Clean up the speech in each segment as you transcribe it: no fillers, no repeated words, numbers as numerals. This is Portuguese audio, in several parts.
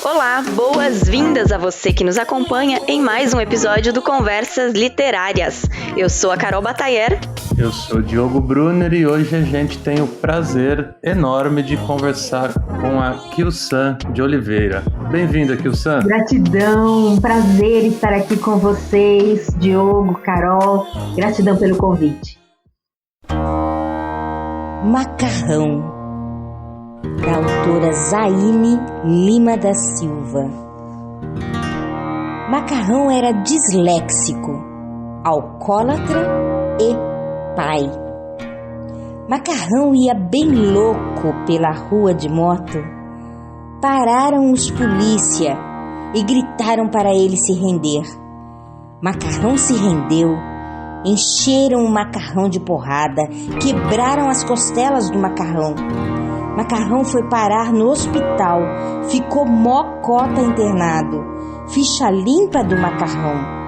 Olá, boas-vindas a você que nos acompanha em mais um episódio do Conversas Literárias. Eu sou a Carol Batayer. Eu sou o Diogo Brunner e hoje a gente tem o prazer enorme de conversar com a Kyu-san de Oliveira. Bem-vinda, Kyu-san. Gratidão, prazer estar aqui com vocês, Diogo, Carol. Gratidão pelo convite. Macarrão, da autora Zaine Lima da Silva. Macarrão era disléxico, alcoólatra e pai. Macarrão ia bem louco pela rua de moto. Pararam os polícia e gritaram para ele se render. Macarrão se rendeu. Encheram o Macarrão de porrada, quebraram as costelas do Macarrão. Macarrão foi parar no hospital, ficou mocota internado. Ficha limpa do Macarrão.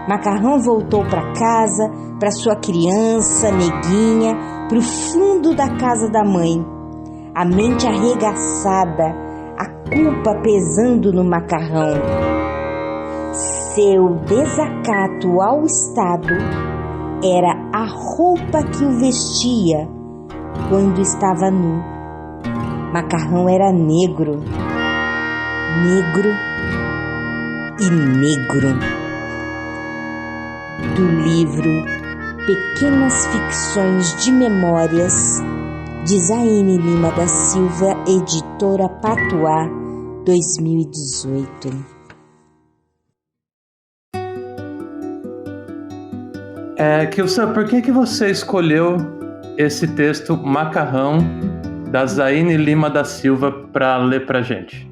Macarrão voltou para casa, para sua criança, neguinha, para o fundo da casa da mãe. A mente arregaçada, a culpa pesando no Macarrão. Seu desacato ao Estado era a roupa que o vestia quando estava nu. Macarrão era negro, negro e negro. Do livro Pequenas Ficções de Memórias, de Zaine Lima da Silva, editora Patuá, 2018. Kyu-san, por que você escolheu esse texto Macarrão, da Zaine Lima da Silva, para ler pra gente?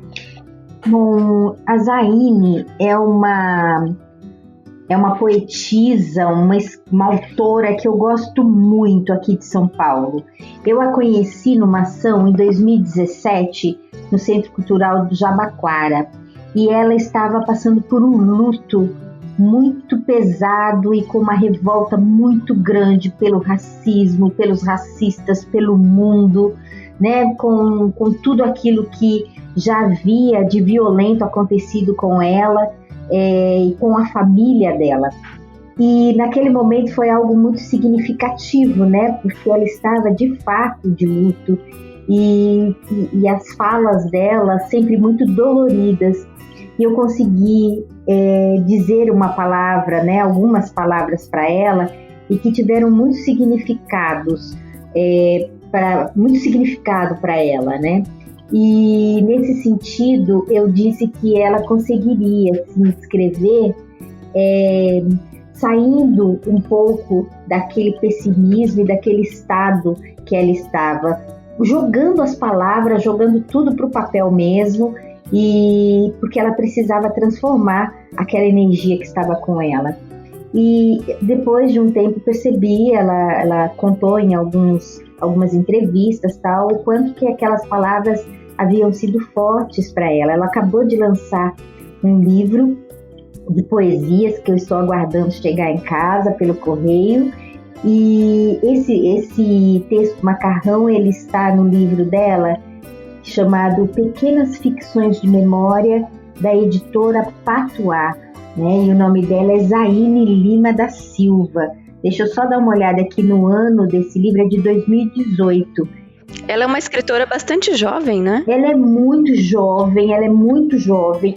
Bom, a Zaine é uma poetisa, uma autora que eu gosto muito aqui de São Paulo. Eu a conheci numa ação em 2017 no Centro Cultural do Jabaquara e ela estava passando por um luto muito pesado e com uma revolta muito grande pelo racismo, pelos racistas, pelo mundo, né? Com tudo aquilo que já havia de violento acontecido com ela. E com a família dela. E naquele momento foi algo muito significativo, né? Porque ela estava de fato de luto e as falas dela sempre muito doloridas. E eu consegui dizer uma palavra, né? Algumas palavras para ela e que tiveram muito significado para ela, né? E nesse sentido eu disse que ela conseguiria se escrever saindo um pouco daquele pessimismo e daquele estado que ela estava, jogando as palavras, jogando tudo para o papel mesmo, e porque ela precisava transformar aquela energia que estava com ela. E depois de um tempo percebi, ela contou em algumas entrevistas tal, o quanto que aquelas palavras haviam sido fortes para ela. Ela acabou de lançar um livro de poesias que eu estou aguardando chegar em casa pelo correio, e esse texto Macarrão, ele está no livro dela chamado Pequenas Ficções de Memória, da editora Patuá, né? E o nome dela é Zaine Lima da Silva. Deixa eu só dar uma olhada aqui no ano desse livro, é de 2018. Ela é uma escritora bastante jovem, né? Ela é muito jovem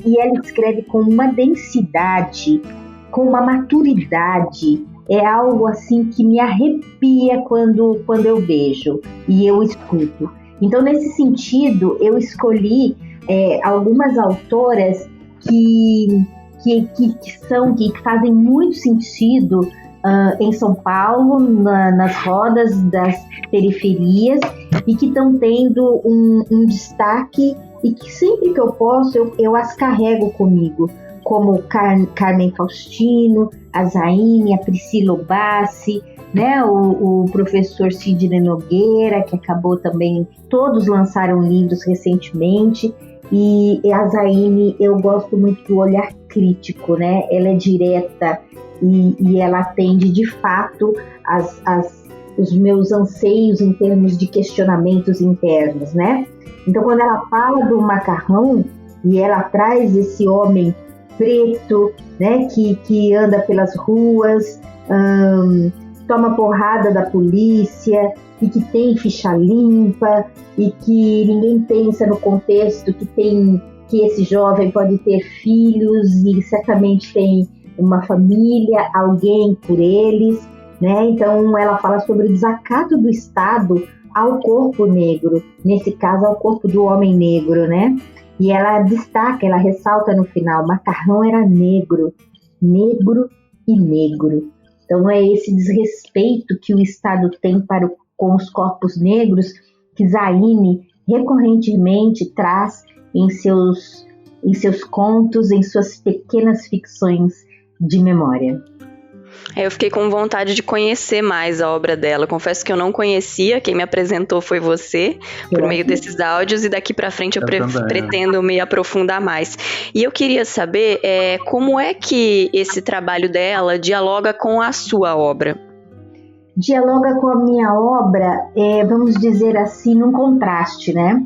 e ela escreve com uma densidade, com uma maturidade. É algo assim que me arrepia quando eu vejo e eu escuto. Então, nesse sentido, eu escolhi algumas autoras que fazem muito sentido em São Paulo, nas rodas das periferias, e que estão tendo um destaque, e que sempre que eu posso, eu as carrego comigo, como Carmen Faustino, a Zaine, a Priscila Obassi, né, o professor Sidney Nogueira, que acabou também, todos lançaram livros recentemente. E a Zaine, eu gosto muito do olhar crítico, né? Ela é direta, e ela atende de fato os meus anseios em termos de questionamentos internos, né? Então, quando ela fala do macarrão e ela traz esse homem preto, né, que anda pelas ruas, toma porrada da polícia e que tem ficha limpa e que ninguém pensa no contexto que esse jovem pode ter filhos e certamente tem uma família, alguém por eles, né? Então ela fala sobre o desacato do Estado ao corpo negro, nesse caso ao corpo do homem negro, né? E ela destaca, ela ressalta no final, Macarrão era negro, negro e negro. Então é esse desrespeito que o Estado tem com os corpos negros que Zaine recorrentemente traz em seus contos, em suas pequenas ficções de memória. Eu fiquei com vontade de conhecer mais a obra dela. Confesso que eu não conhecia, quem me apresentou foi você, por meio desses áudios, e daqui pra frente eu pretendo me aprofundar mais. E eu queria saber como é que esse trabalho dela dialoga com a sua obra? Dialoga com a minha obra, vamos dizer assim, num contraste, né?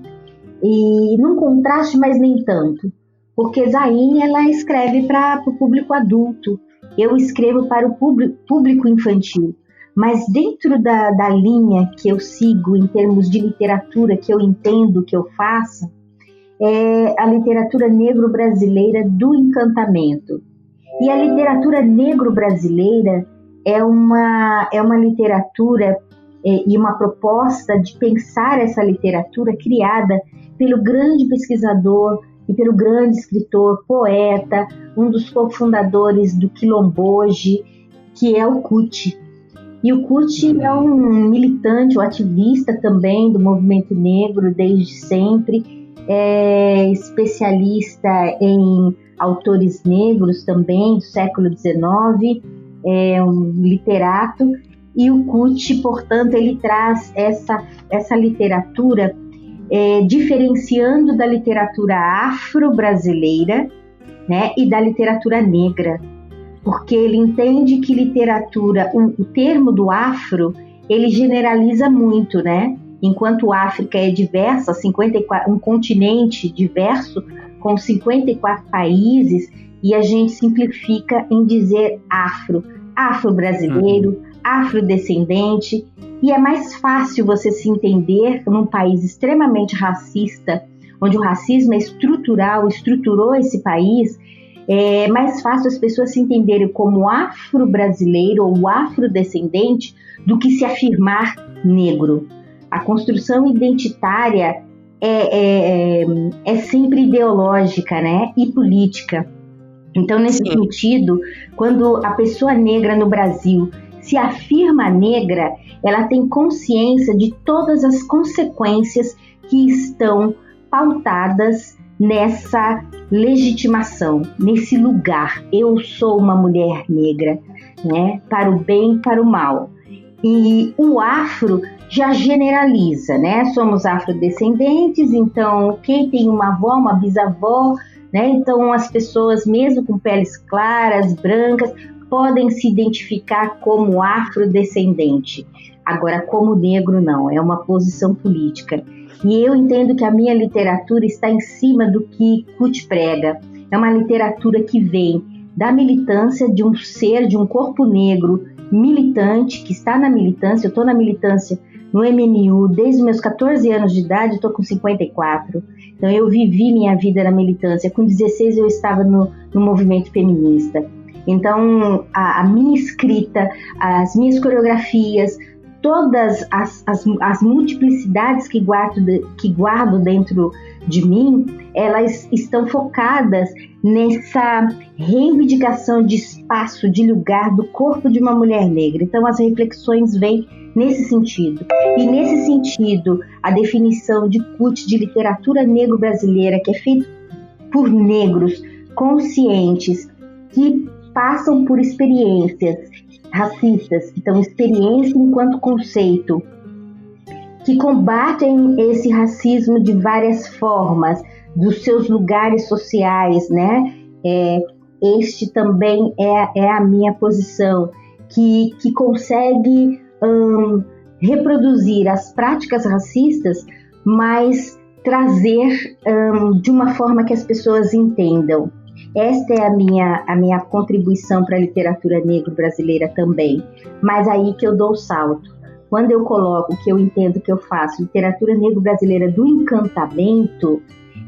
E num contraste, mas nem tanto. Porque Zaine, ela escreve para o público adulto, eu escrevo para o público infantil. Mas dentro da linha que eu sigo em termos de literatura, que eu entendo, que eu faço, é a literatura negro-brasileira do encantamento. E a literatura negro-brasileira é uma literatura e uma proposta de pensar essa literatura criada pelo grande pesquisador e pelo grande escritor, poeta, um dos cofundadores do Quilomboje, que é o Kuti. E o Kuti é um militante, um ativista também do movimento negro desde sempre, é especialista em autores negros também do século XIX, é um literato, e o Kuti, portanto, ele traz essa literatura diferenciando da literatura afro-brasileira, né, e da literatura negra, porque ele entende que literatura, o termo do afro, ele generaliza muito, né? Enquanto a África é diversa, um continente diverso, com 54 países, e a gente simplifica em dizer afro-brasileiro, afrodescendente, e é mais fácil você se entender num país extremamente racista, onde o racismo é estrutural, estruturou esse país. É mais fácil as pessoas se entenderem como afro-brasileiro ou afrodescendente do que se afirmar negro. A construção identitária é sempre ideológica, né, e política. Então, nesse sentido, quando a pessoa negra no Brasil se afirma negra, ela tem consciência de todas as consequências que estão pautadas nessa legitimação, nesse lugar. Eu sou uma mulher negra, né? Para o bem e para o mal. E o afro já generaliza, né? Somos afrodescendentes, então quem tem uma avó, uma bisavó, né? Então as pessoas, mesmo com peles claras, brancas, podem se identificar como afrodescendente. Agora, como negro, não. É uma posição política. E eu entendo que a minha literatura está em cima do que Kuti prega. É uma literatura que vem da militância de um ser, de um corpo negro militante, que está na militância. Eu estou na militância no MNU desde os meus 14 anos de idade, estou com 54. Então, eu vivi minha vida na militância. Com 16, eu estava no movimento feminista. Então, a minha escrita, as minhas coreografias, todas as multiplicidades que guardo dentro de mim, elas estão focadas nessa reivindicação de espaço, de lugar do corpo de uma mulher negra. Então, as reflexões vêm nesse sentido. E nesse sentido, a definição de Kuti de literatura negro-brasileira, que é feita por negros conscientes, que passam por experiências racistas, então experiência enquanto conceito, que combatem esse racismo de várias formas, dos seus lugares sociais, né? este também é a minha posição, que consegue reproduzir as práticas racistas, mas trazer de uma forma que as pessoas entendam. Esta é a minha contribuição para a literatura negra brasileira também, mas aí que eu dou o salto. Quando eu coloco que eu entendo que eu faço literatura negra brasileira do encantamento,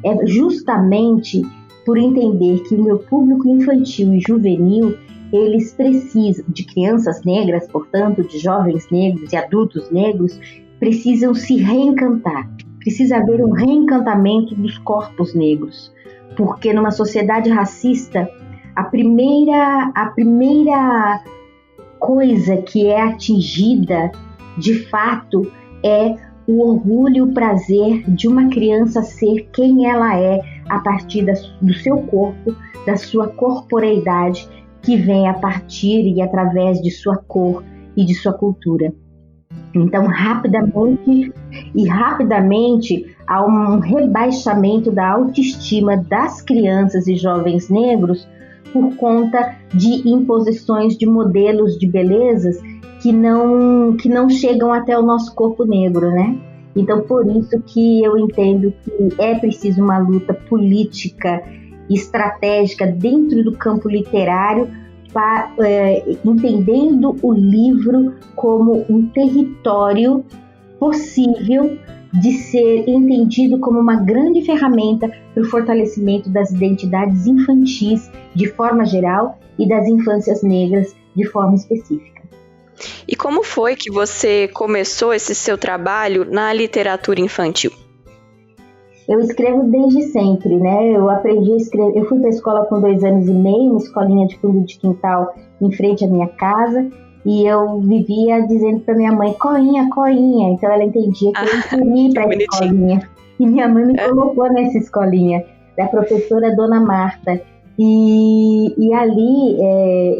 é justamente por entender que o meu público infantil e juvenil, eles precisam, de crianças negras, portanto, de jovens negros e adultos negros, precisam se reencantar. Precisa haver um reencantamento dos corpos negros, porque numa sociedade racista, a primeira coisa que é atingida, de fato, é o orgulho e o prazer de uma criança ser quem ela é a partir do seu corpo, da sua corporeidade, que vem a partir e através de sua cor e de sua cultura. Então, rapidamente há um rebaixamento da autoestima das crianças e jovens negros por conta de imposições de modelos de belezas que não chegam até o nosso corpo negro, né? Então, por isso que eu entendo que é preciso uma luta política e estratégica dentro do campo literário, entendendo o livro como um território possível de ser entendido como uma grande ferramenta para o fortalecimento das identidades infantis de forma geral e das infâncias negras de forma específica. E como foi que você começou esse seu trabalho na literatura infantil? Eu escrevo desde sempre, né? Eu aprendi a escrever. Eu fui para a escola com 2 anos e meio, uma escolinha de fundo de quintal em frente à minha casa, e eu vivia dizendo para minha mãe, coinha, coinha. Então ela entendia que eu queria ir para a escolinha. E minha mãe me colocou nessa escolinha, da professora Dona Marta. E ali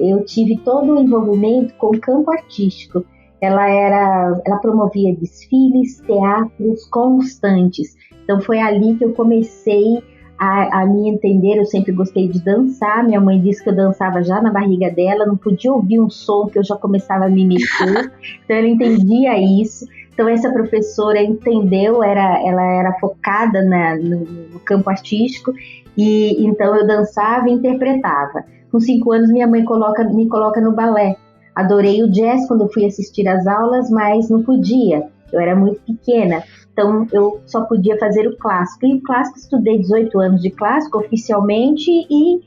eu tive todo o envolvimento com o campo artístico. Ela promovia desfiles, teatros constantes. Então foi ali que eu comecei a me entender. Eu sempre gostei de dançar. Minha mãe disse que eu dançava já na barriga dela, não podia ouvir um som que eu já começava a me mexer. Então ela entendia isso. Então essa professora entendeu, ela era focada no campo artístico, e então eu dançava e interpretava. Com 5 anos minha mãe me coloca no balé. Adorei o jazz quando eu fui assistir às aulas, mas não podia, eu era muito pequena, então eu só podia fazer o clássico. E o clássico, estudei 18 anos de clássico oficialmente e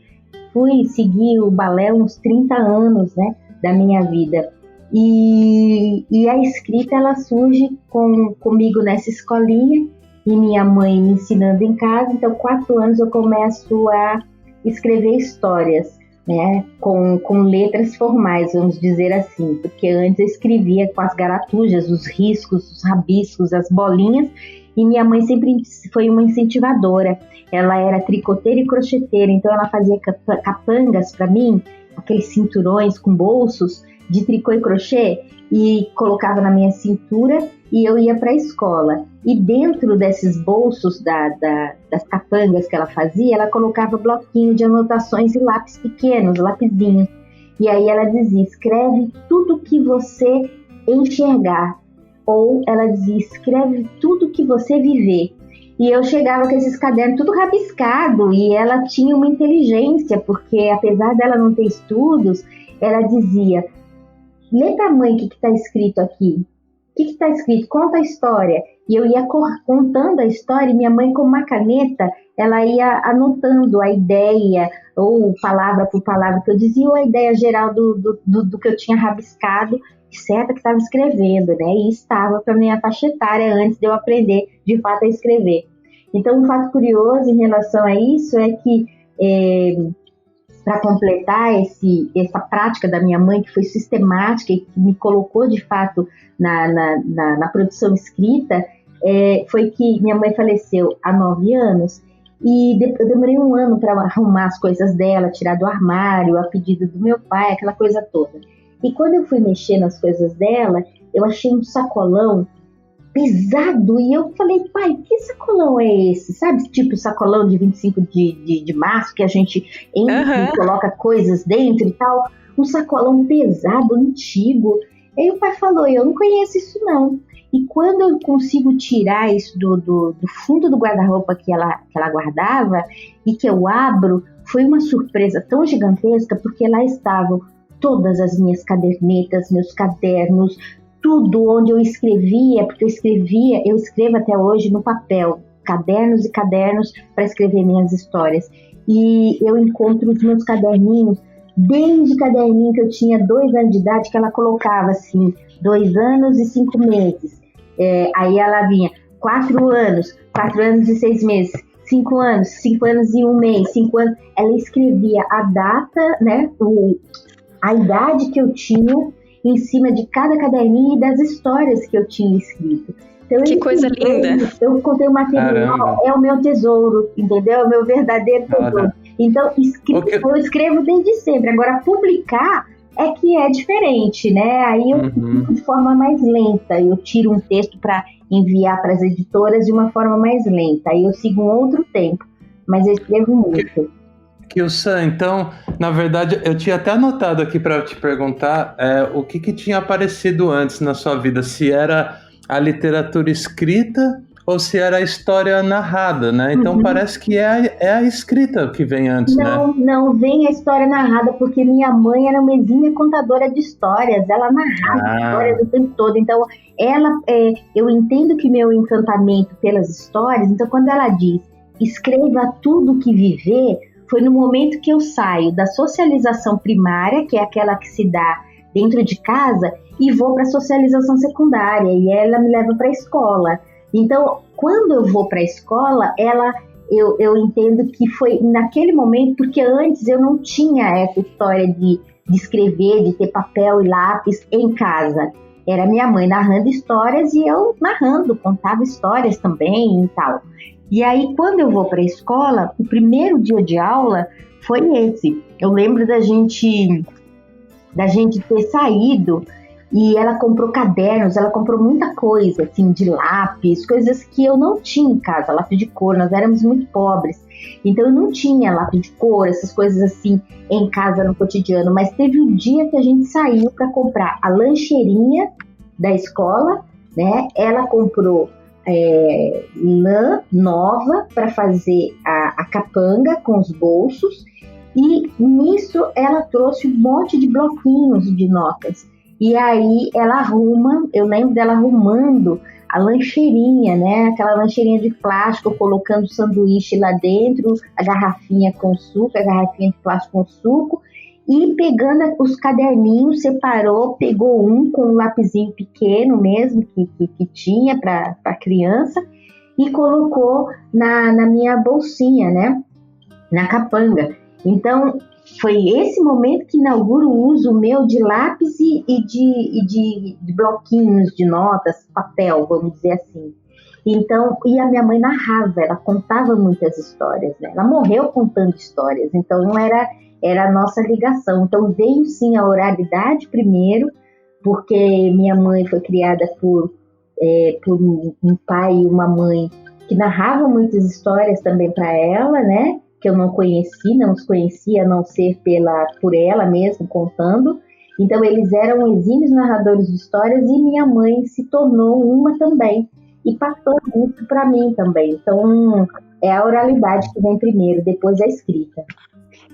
fui seguir o balé uns 30 anos, né, da minha vida. E a escrita, ela surge comigo nessa escolinha, e minha mãe me ensinando em casa. Então, 4 anos eu começo a escrever histórias, né, com letras formais, vamos dizer assim, porque antes eu escrevia com as garatujas, os riscos, os rabiscos, as bolinhas, e minha mãe sempre foi uma incentivadora. Ela era tricoteira e crocheteira, então ela fazia capangas para mim, aqueles cinturões com bolsos de tricô e crochê, e colocava na minha cintura, e eu ia para a escola. E dentro desses bolsos das capangas que ela fazia, ela colocava bloquinho de anotações e lápis pequenos, lapisinho. E aí ela dizia, escreve tudo que você enxergar. Ou ela dizia, escreve tudo que você viver. E eu chegava com esses cadernos tudo rabiscado, e ela tinha uma inteligência, porque apesar dela não ter estudos, ela dizia, lê pra mãe o que está escrito aqui. O que está escrito? Conta a história. E eu ia contando a história, e minha mãe, com uma caneta, ela ia anotando a ideia, ou palavra por palavra que eu dizia, ou a ideia geral do que eu tinha rabiscado, certa que estava escrevendo, né? E estava para minha faixa etária antes de eu aprender, de fato, a escrever. Então, um fato curioso em relação a isso é que, para completar essa prática da minha mãe, que foi sistemática e que me colocou, de fato, na produção escrita, foi que minha mãe faleceu há 9 anos, e eu demorei 1 ano para arrumar as coisas dela, tirar do armário, a pedido do meu pai, aquela coisa toda. E quando eu fui mexer nas coisas dela, eu achei um sacolão pesado, e eu falei, pai, que sacolão é esse? Sabe, tipo sacolão de 25 de março, que a gente entra e coloca coisas dentro e tal, um sacolão pesado, antigo. Aí o pai falou, eu não conheço isso não. E quando eu consigo tirar isso do fundo do guarda-roupa que ela guardava, e que eu abro, foi uma surpresa tão gigantesca, porque lá estavam todas as minhas cadernetas, meus cadernos, tudo onde eu escrevia, porque eu escrevo até hoje no papel, cadernos e cadernos para escrever minhas histórias. E eu encontro os meus caderninhos, desde o caderninho que eu tinha 2 anos de idade, que ela colocava assim, 2 anos e 5 meses. Aí ela vinha 4 anos e 6 meses, 5 anos e 1 mês, 5 anos. Ela escrevia a data, né, a idade que eu tinha em cima de cada caderninho e das histórias que eu tinha escrito. Então, que coisa linda! Eu contei o material, é o meu tesouro, entendeu? É o meu verdadeiro tesouro. Então, eu escrevo desde sempre. Agora, publicar é que é diferente, né? Aí eu fico de forma mais lenta. Eu tiro um texto para enviar para as editoras de uma forma mais lenta. Aí eu sigo um outro tempo, mas eu escrevo muito. Kilsan, então, na verdade, eu tinha até anotado aqui para te perguntar o que tinha aparecido antes na sua vida, se era a literatura escrita ou se era a história narrada, né? Então parece que é a escrita que vem antes, né? Não, vem a história narrada, porque minha mãe era uma exímia contadora de histórias, ela narrava histórias o tempo todo, então eu entendo que meu encantamento pelas histórias, então quando ela diz, escreva tudo que viver, foi no momento que eu saio da socialização primária, que é aquela que se dá dentro de casa, e vou para a socialização secundária, e ela me leva para a escola. Então, quando eu vou para a escola, eu entendo que foi naquele momento, porque antes eu não tinha essa história de escrever, de ter papel e lápis em casa. Era minha mãe narrando histórias e eu narrando, contava histórias também e tal. E aí, quando eu vou para a escola, o primeiro dia de aula foi esse. Eu lembro da gente ter saído e ela comprou cadernos, ela comprou muita coisa, assim, de lápis, coisas que eu não tinha em casa, lápis de cor, nós éramos muito pobres. Então eu não tinha lápis de cor, essas coisas assim, em casa no cotidiano. Mas teve um dia que a gente saiu para comprar a lancheirinha da escola, né? Ela comprou lã nova para fazer a capanga com os bolsos, e nisso ela trouxe um monte de bloquinhos de notas. E aí ela eu lembro dela arrumando a lancheirinha, né? Aquela lancheirinha de plástico, colocando sanduíche lá dentro, a garrafinha com suco, a garrafinha de plástico com suco, e pegando os caderninhos, separou, pegou um com um lapisinho pequeno mesmo, que tinha para criança, e colocou na minha bolsinha, né? Na capanga. Então, foi esse momento que inaugura o uso meu de lápis e de bloquinhos de notas, papel, vamos dizer assim. Então, e a minha mãe narrava, ela contava muitas histórias, né? Ela morreu contando histórias, então não era a nossa ligação. Então veio sim a oralidade primeiro, porque minha mãe foi criada por um pai e uma mãe que narravam muitas histórias também para ela, né? Que eu não os conhecia, a não ser por ela mesma contando. Então eles eram exímios narradores de histórias e minha mãe se tornou uma também e passou isso para mim também. Então é a oralidade que vem primeiro, depois a escrita.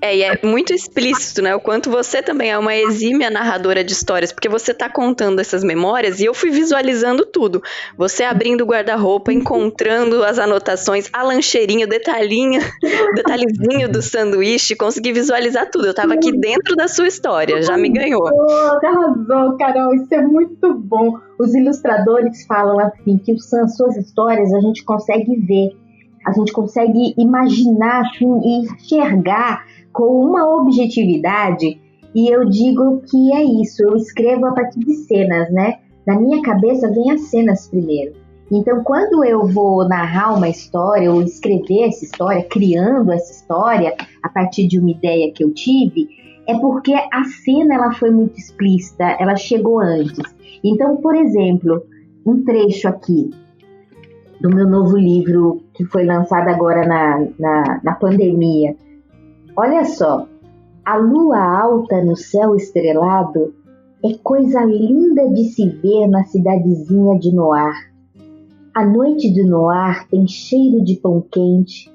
E é muito explícito, né? O quanto você também é uma exímia narradora de histórias, porque você tá contando essas memórias e eu fui visualizando tudo. Você abrindo o guarda-roupa, encontrando as anotações, a lancheirinha, o detalhezinho do sanduíche, consegui visualizar tudo. Eu tava aqui dentro da sua história, já me ganhou. Arrasou, Carol, isso é muito bom. Os ilustradores falam assim, que suas histórias a gente consegue ver, a gente consegue imaginar assim, e enxergar com uma objetividade, e eu digo que é isso, eu escrevo a partir de cenas, né? Na minha cabeça vem as cenas primeiro. Então, quando eu vou narrar uma história, ou escrever essa história, criando essa história, a partir de uma ideia que eu tive, é porque a cena ela foi muito explícita, ela chegou antes. Então, por exemplo, um trecho aqui, do meu novo livro, que foi lançado agora na pandemia. Olha só, a lua alta no céu estrelado é coisa linda de se ver na cidadezinha de Noir. A noite de Noir tem cheiro de pão quente,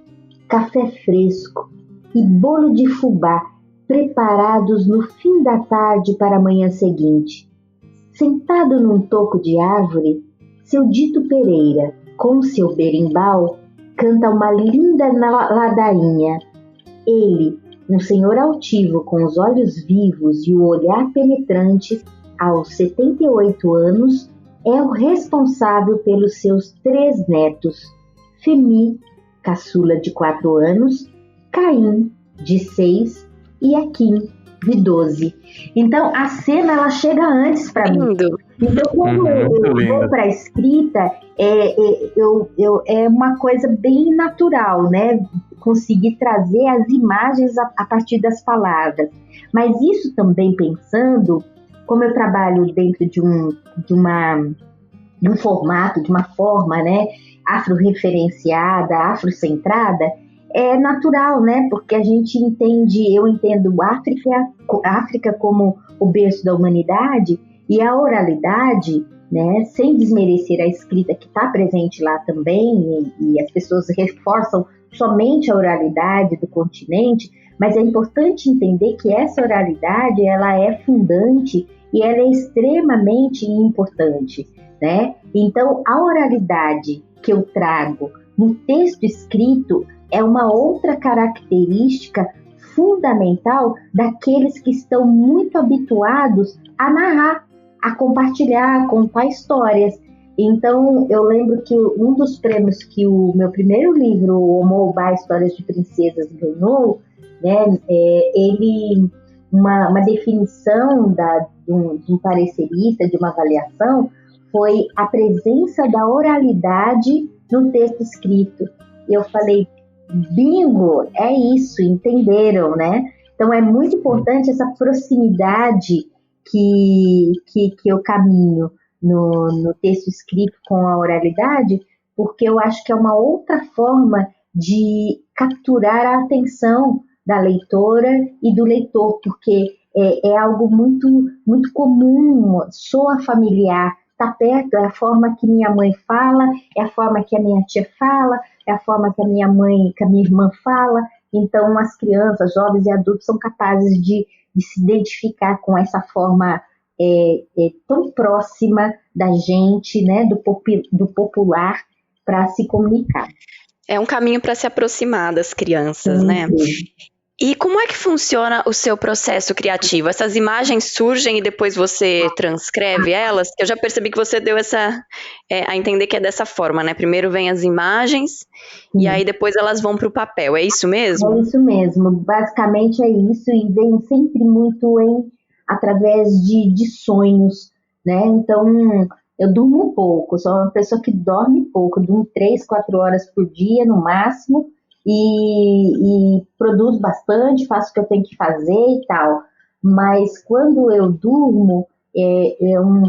café fresco e bolo de fubá preparados no fim da tarde para a manhã seguinte. Sentado num toco de árvore, seu Dito Pereira, com seu berimbau, canta uma linda ladainha. Ele, um senhor altivo com os olhos vivos e o olhar penetrante, aos 78 anos, é o responsável pelos seus 3 netos, Femi, caçula de 4 anos, Caim, de 6, e Akim, de 12. Então, a cena ela chega antes para mim. Então, quando eu vou para a escrita, é uma coisa bem natural, né? Conseguir trazer as imagens a partir das palavras. Mas isso também pensando, como eu trabalho dentro de um formato, de uma forma, né, afro-referenciada, afrocentrada, é natural, né? Porque a gente eu entendo África como o berço da humanidade, e a oralidade, né, sem desmerecer a escrita que está presente lá também, e as pessoas reforçam somente a oralidade do continente, mas é importante entender que essa oralidade ela é fundante e ela é extremamente importante, né? Então, a oralidade que eu trago no texto escrito é uma outra característica fundamental daqueles que estão muito habituados a narrar, a compartilhar, a contar histórias. Então, eu lembro que um dos prêmios que o meu primeiro livro, o Omoobá, Histórias de Princesas, ganhou, né, uma definição de um parecerista, de uma avaliação, foi a presença da oralidade no texto escrito. E eu falei, bingo, é isso, entenderam, né? Então, é muito importante essa proximidade que eu caminho no texto escrito com a oralidade, porque eu acho que é uma outra forma de capturar a atenção da leitora e do leitor, porque é algo muito, muito comum, soa familiar, está perto, é a forma que minha mãe fala, é a forma que a minha tia fala, é a forma que a minha irmã fala. Então, as crianças, jovens e adultos são capazes de se identificar com essa forma tão próxima da gente, né, do popular, para se comunicar. É um caminho para se aproximar das crianças, né? E como é que funciona o seu processo criativo? Essas imagens surgem e depois você transcreve elas? Eu já percebi que você deu a entender que é dessa forma, né? Primeiro vem as imagens e aí depois elas vão para o papel, é isso mesmo? É isso mesmo, basicamente é isso, e vem sempre muito através de sonhos, né? Então, eu durmo pouco, sou uma pessoa que dorme pouco, durmo 3, 4 horas por dia no máximo, e produzo bastante, faço o que eu tenho que fazer e tal. Mas quando eu durmo,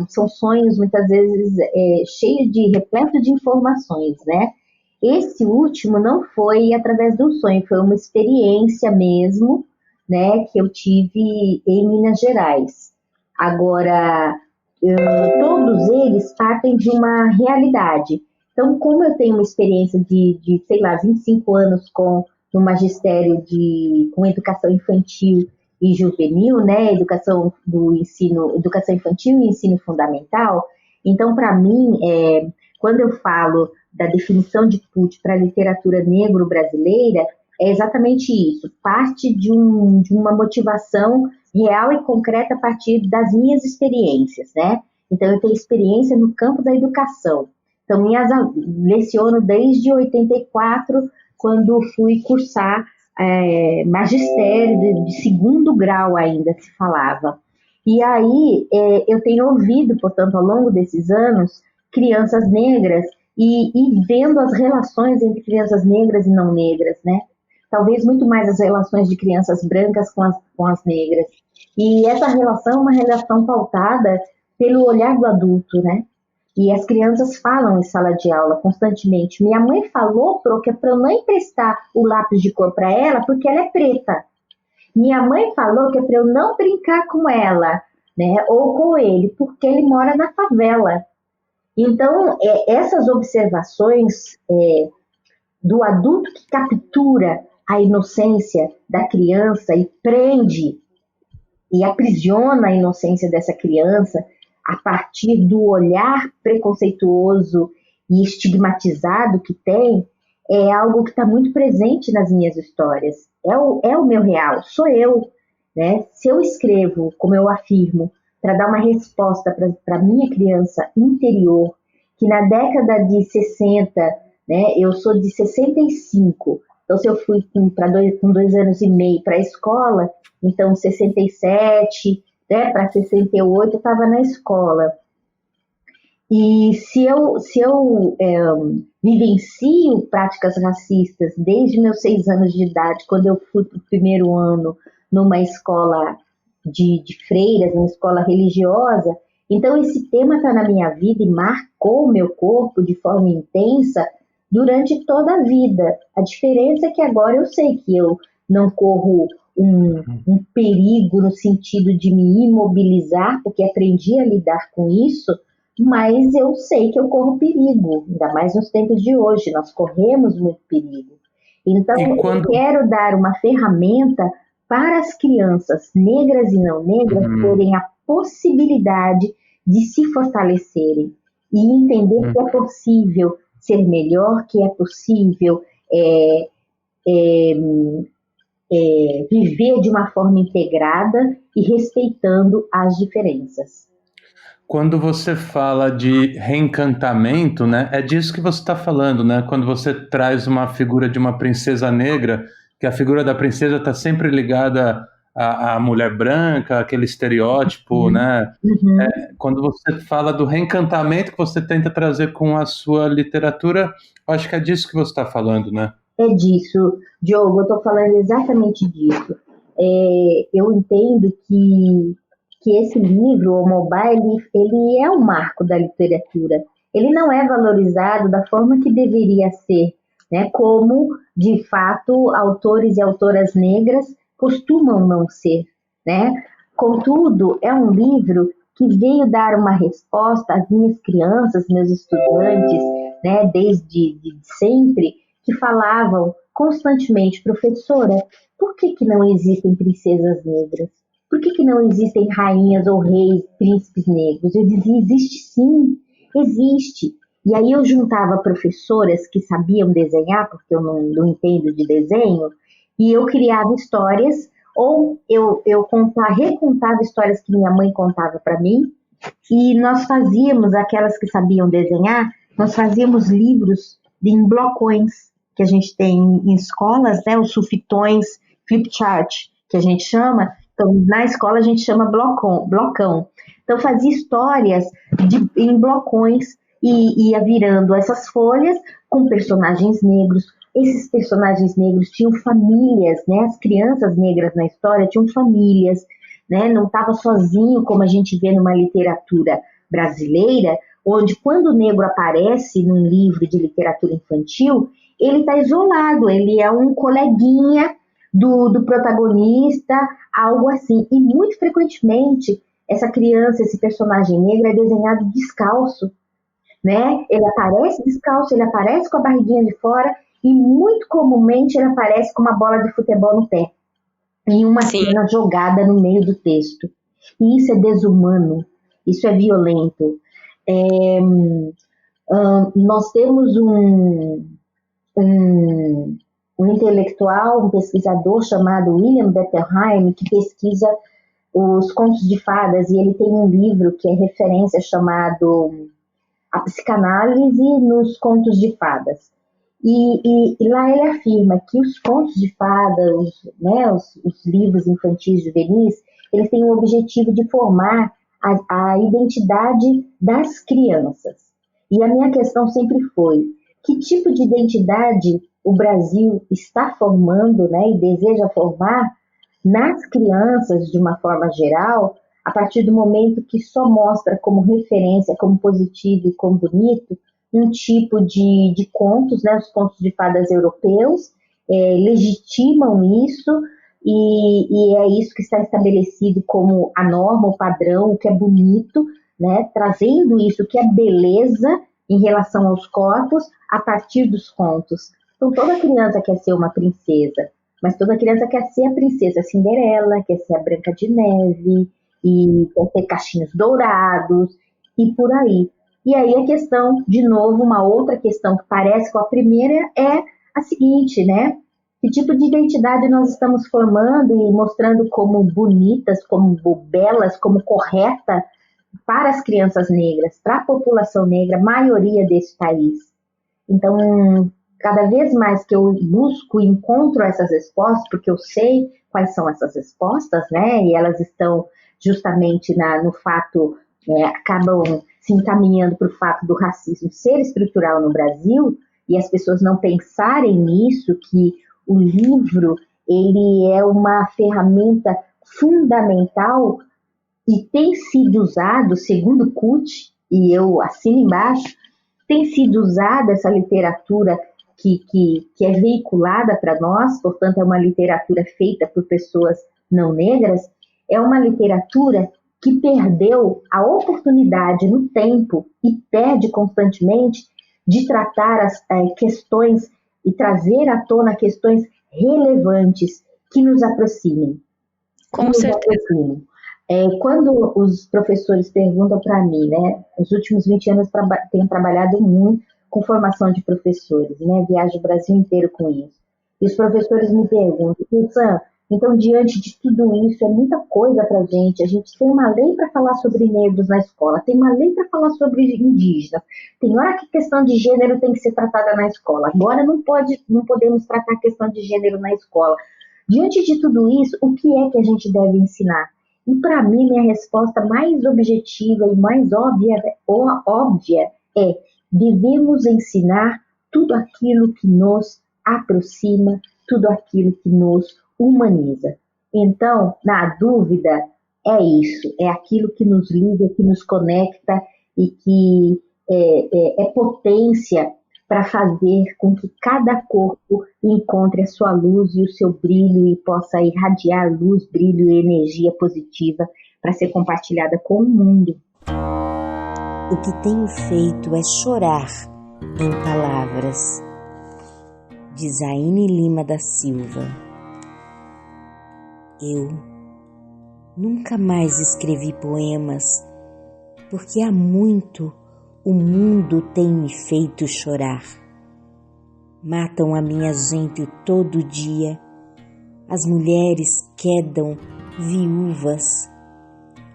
são sonhos muitas vezes cheios repleto de informações, né? Esse último não foi através do sonho, foi uma experiência mesmo, né, que eu tive em Minas Gerais. Agora, todos eles partem de uma realidade. Então, como eu tenho uma experiência de 25 anos no magistério com educação infantil e juvenil, né, educação infantil e ensino fundamental, então, para mim, quando eu falo da definição de Pucci para a literatura negro-brasileira, é exatamente isso, parte de uma motivação real e concreta a partir das minhas experiências, né? Então, eu tenho experiência no campo da educação. Então, leciono desde 84, quando fui cursar magistério de 2º grau ainda se falava. E aí, eu tenho ouvido, portanto, ao longo desses anos, crianças negras e vendo as relações entre crianças negras e não negras, né? Talvez muito mais as relações de crianças brancas com as negras. E essa relação é uma relação pautada pelo olhar do adulto, né? E as crianças falam em sala de aula constantemente. Minha mãe falou que é para eu não emprestar o lápis de cor para ela porque ela é preta. Minha mãe falou que é para eu não brincar com ela, né, ou com ele, porque ele mora na favela. Então, essas observações do adulto que captura a inocência da criança e prende e aprisiona a inocência dessa criança a partir do olhar preconceituoso e estigmatizado que tem, é algo que está muito presente nas minhas histórias. É o meu real, sou eu. Né? Se eu escrevo, como eu afirmo, para dar uma resposta para a minha criança interior, que na década de 60, né, eu sou de 65, então se eu fui com 2 anos e meio para a escola, então 67, né, para 68 eu estava na escola. E se eu vivencio práticas racistas desde meus 6 anos de idade, quando eu fui para o primeiro ano numa escola de freiras, uma escola religiosa, então esse tema está na minha vida e marcou o meu corpo de forma intensa durante toda a vida. A diferença é que agora eu sei que eu não corro um perigo no sentido de me imobilizar, porque aprendi a lidar com isso, mas eu sei que eu corro perigo, ainda mais nos tempos de hoje, nós corremos muito perigo. Então, eu quero dar uma ferramenta para as crianças negras e não negras terem a possibilidade de se fortalecerem e entender que é possível ser melhor, que é possível viver de uma forma integrada e respeitando as diferenças. Quando você fala de reencantamento, né, é disso que você está falando, né? Quando você traz uma figura de uma princesa negra, que a figura da princesa está sempre ligada à mulher branca, aquele estereótipo, né? Quando você fala do reencantamento que você tenta trazer com a sua literatura, eu acho que é disso que você está falando, né? É disso, Diogo, eu estou falando exatamente disso. Eu entendo que esse livro, o Mobile, ele é um marco da literatura. Ele não é valorizado da forma que deveria ser, né? Como, de fato, autores e autoras negras costumam não ser, né? Contudo, é um livro que veio dar uma resposta às minhas crianças, meus estudantes, né? Desde sempre, que falavam constantemente, professora, por que não existem princesas negras? Por que não existem rainhas ou reis, príncipes negros? Eu dizia, existe sim, existe. E aí eu juntava professoras que sabiam desenhar, porque eu não entendo de desenho, e eu criava histórias, ou eu recontava histórias que minha mãe contava para mim, e nós fazíamos, aquelas que sabiam desenhar, nós fazíamos livros em blocões, que a gente tem em escolas, né, os sulfitões, flip chart, que a gente chama. Então, na escola a gente chama blocão. Então, fazia histórias em blocões e ia virando essas folhas com personagens negros. Esses personagens negros tinham famílias, né? As crianças negras na história tinham famílias, né? Não estava sozinho, como a gente vê numa literatura brasileira, onde quando o negro aparece num livro de literatura infantil, ele está isolado, ele é um coleguinha do protagonista, algo assim. E muito frequentemente, essa criança, esse personagem negro é desenhado descalço, né? Ele aparece descalço, ele aparece com a barriguinha de fora e muito comumente ele aparece com uma bola de futebol no pé, em uma cena jogada no meio do texto. E isso é desumano, isso é violento. Nós temos um intelectual, um pesquisador chamado William Bettelheim, que pesquisa os contos de fadas, e ele tem um livro que é referência chamado A Psicanálise nos Contos de Fadas. E lá ele afirma que os contos de fadas, os livros infantis juvenis, eles têm o objetivo de formar a identidade das crianças. E a minha questão sempre foi, que tipo de identidade o Brasil está formando, né, e deseja formar nas crianças de uma forma geral, a partir do momento que só mostra como referência, como positivo e como bonito, um tipo de contos, né, os contos de fadas europeus, legitimam isso, e é isso que está estabelecido como a norma, o padrão, o que é bonito, né, trazendo isso que é beleza em relação aos corpos a partir dos contos. Então toda criança quer ser uma princesa, mas toda criança quer ser a princesa Cinderela, quer ser a Branca de Neve, e quer ter cachinhos dourados, e por aí. E aí a questão, de novo, uma outra questão que parece com a primeira é a seguinte, né? Que tipo de identidade nós estamos formando e mostrando como bonitas, como belas, como correta para as crianças negras, para a população negra, maioria desse país. Então, cada vez mais que eu busco e encontro essas respostas, porque eu sei quais são essas respostas, né? E elas estão justamente no fato, acabam se encaminhando para o fato do racismo ser estrutural no Brasil, e as pessoas não pensarem nisso, que o livro ele é uma ferramenta fundamental e tem sido usado, segundo CUT, e eu assino embaixo, tem sido usada essa literatura que é veiculada para nós, portanto é uma literatura feita por pessoas não negras, é uma literatura que perdeu a oportunidade no tempo e perde constantemente de tratar as questões e trazer à tona questões relevantes que nos aproximem. Com certeza. Quando os professores perguntam para mim, né, nos últimos 20 anos tenho trabalhado muito com formação de professores, né, viajo o Brasil inteiro com isso. E os professores me perguntam, Sam, então diante de tudo isso é muita coisa para a gente tem uma lei para falar sobre negros na escola, tem uma lei para falar sobre indígenas, tem hora que a questão de gênero tem que ser tratada na escola, agora não podemos tratar a questão de gênero na escola. Diante de tudo isso, o que é que a gente deve ensinar? E para mim, minha resposta mais objetiva e mais óbvia é: devemos ensinar tudo aquilo que nos aproxima, tudo aquilo que nos humaniza. Então, na dúvida, é isso, é aquilo que nos liga, que nos conecta e que é potência para fazer com que cada corpo encontre a sua luz e o seu brilho e possa irradiar luz, brilho e energia positiva para ser compartilhada com o mundo. O que tenho feito é chorar em palavras. De Zaine Lima da Silva. Eu nunca mais escrevi poemas, porque há muito o mundo tem me feito chorar. Matam a minha gente todo dia, as mulheres quedam viúvas,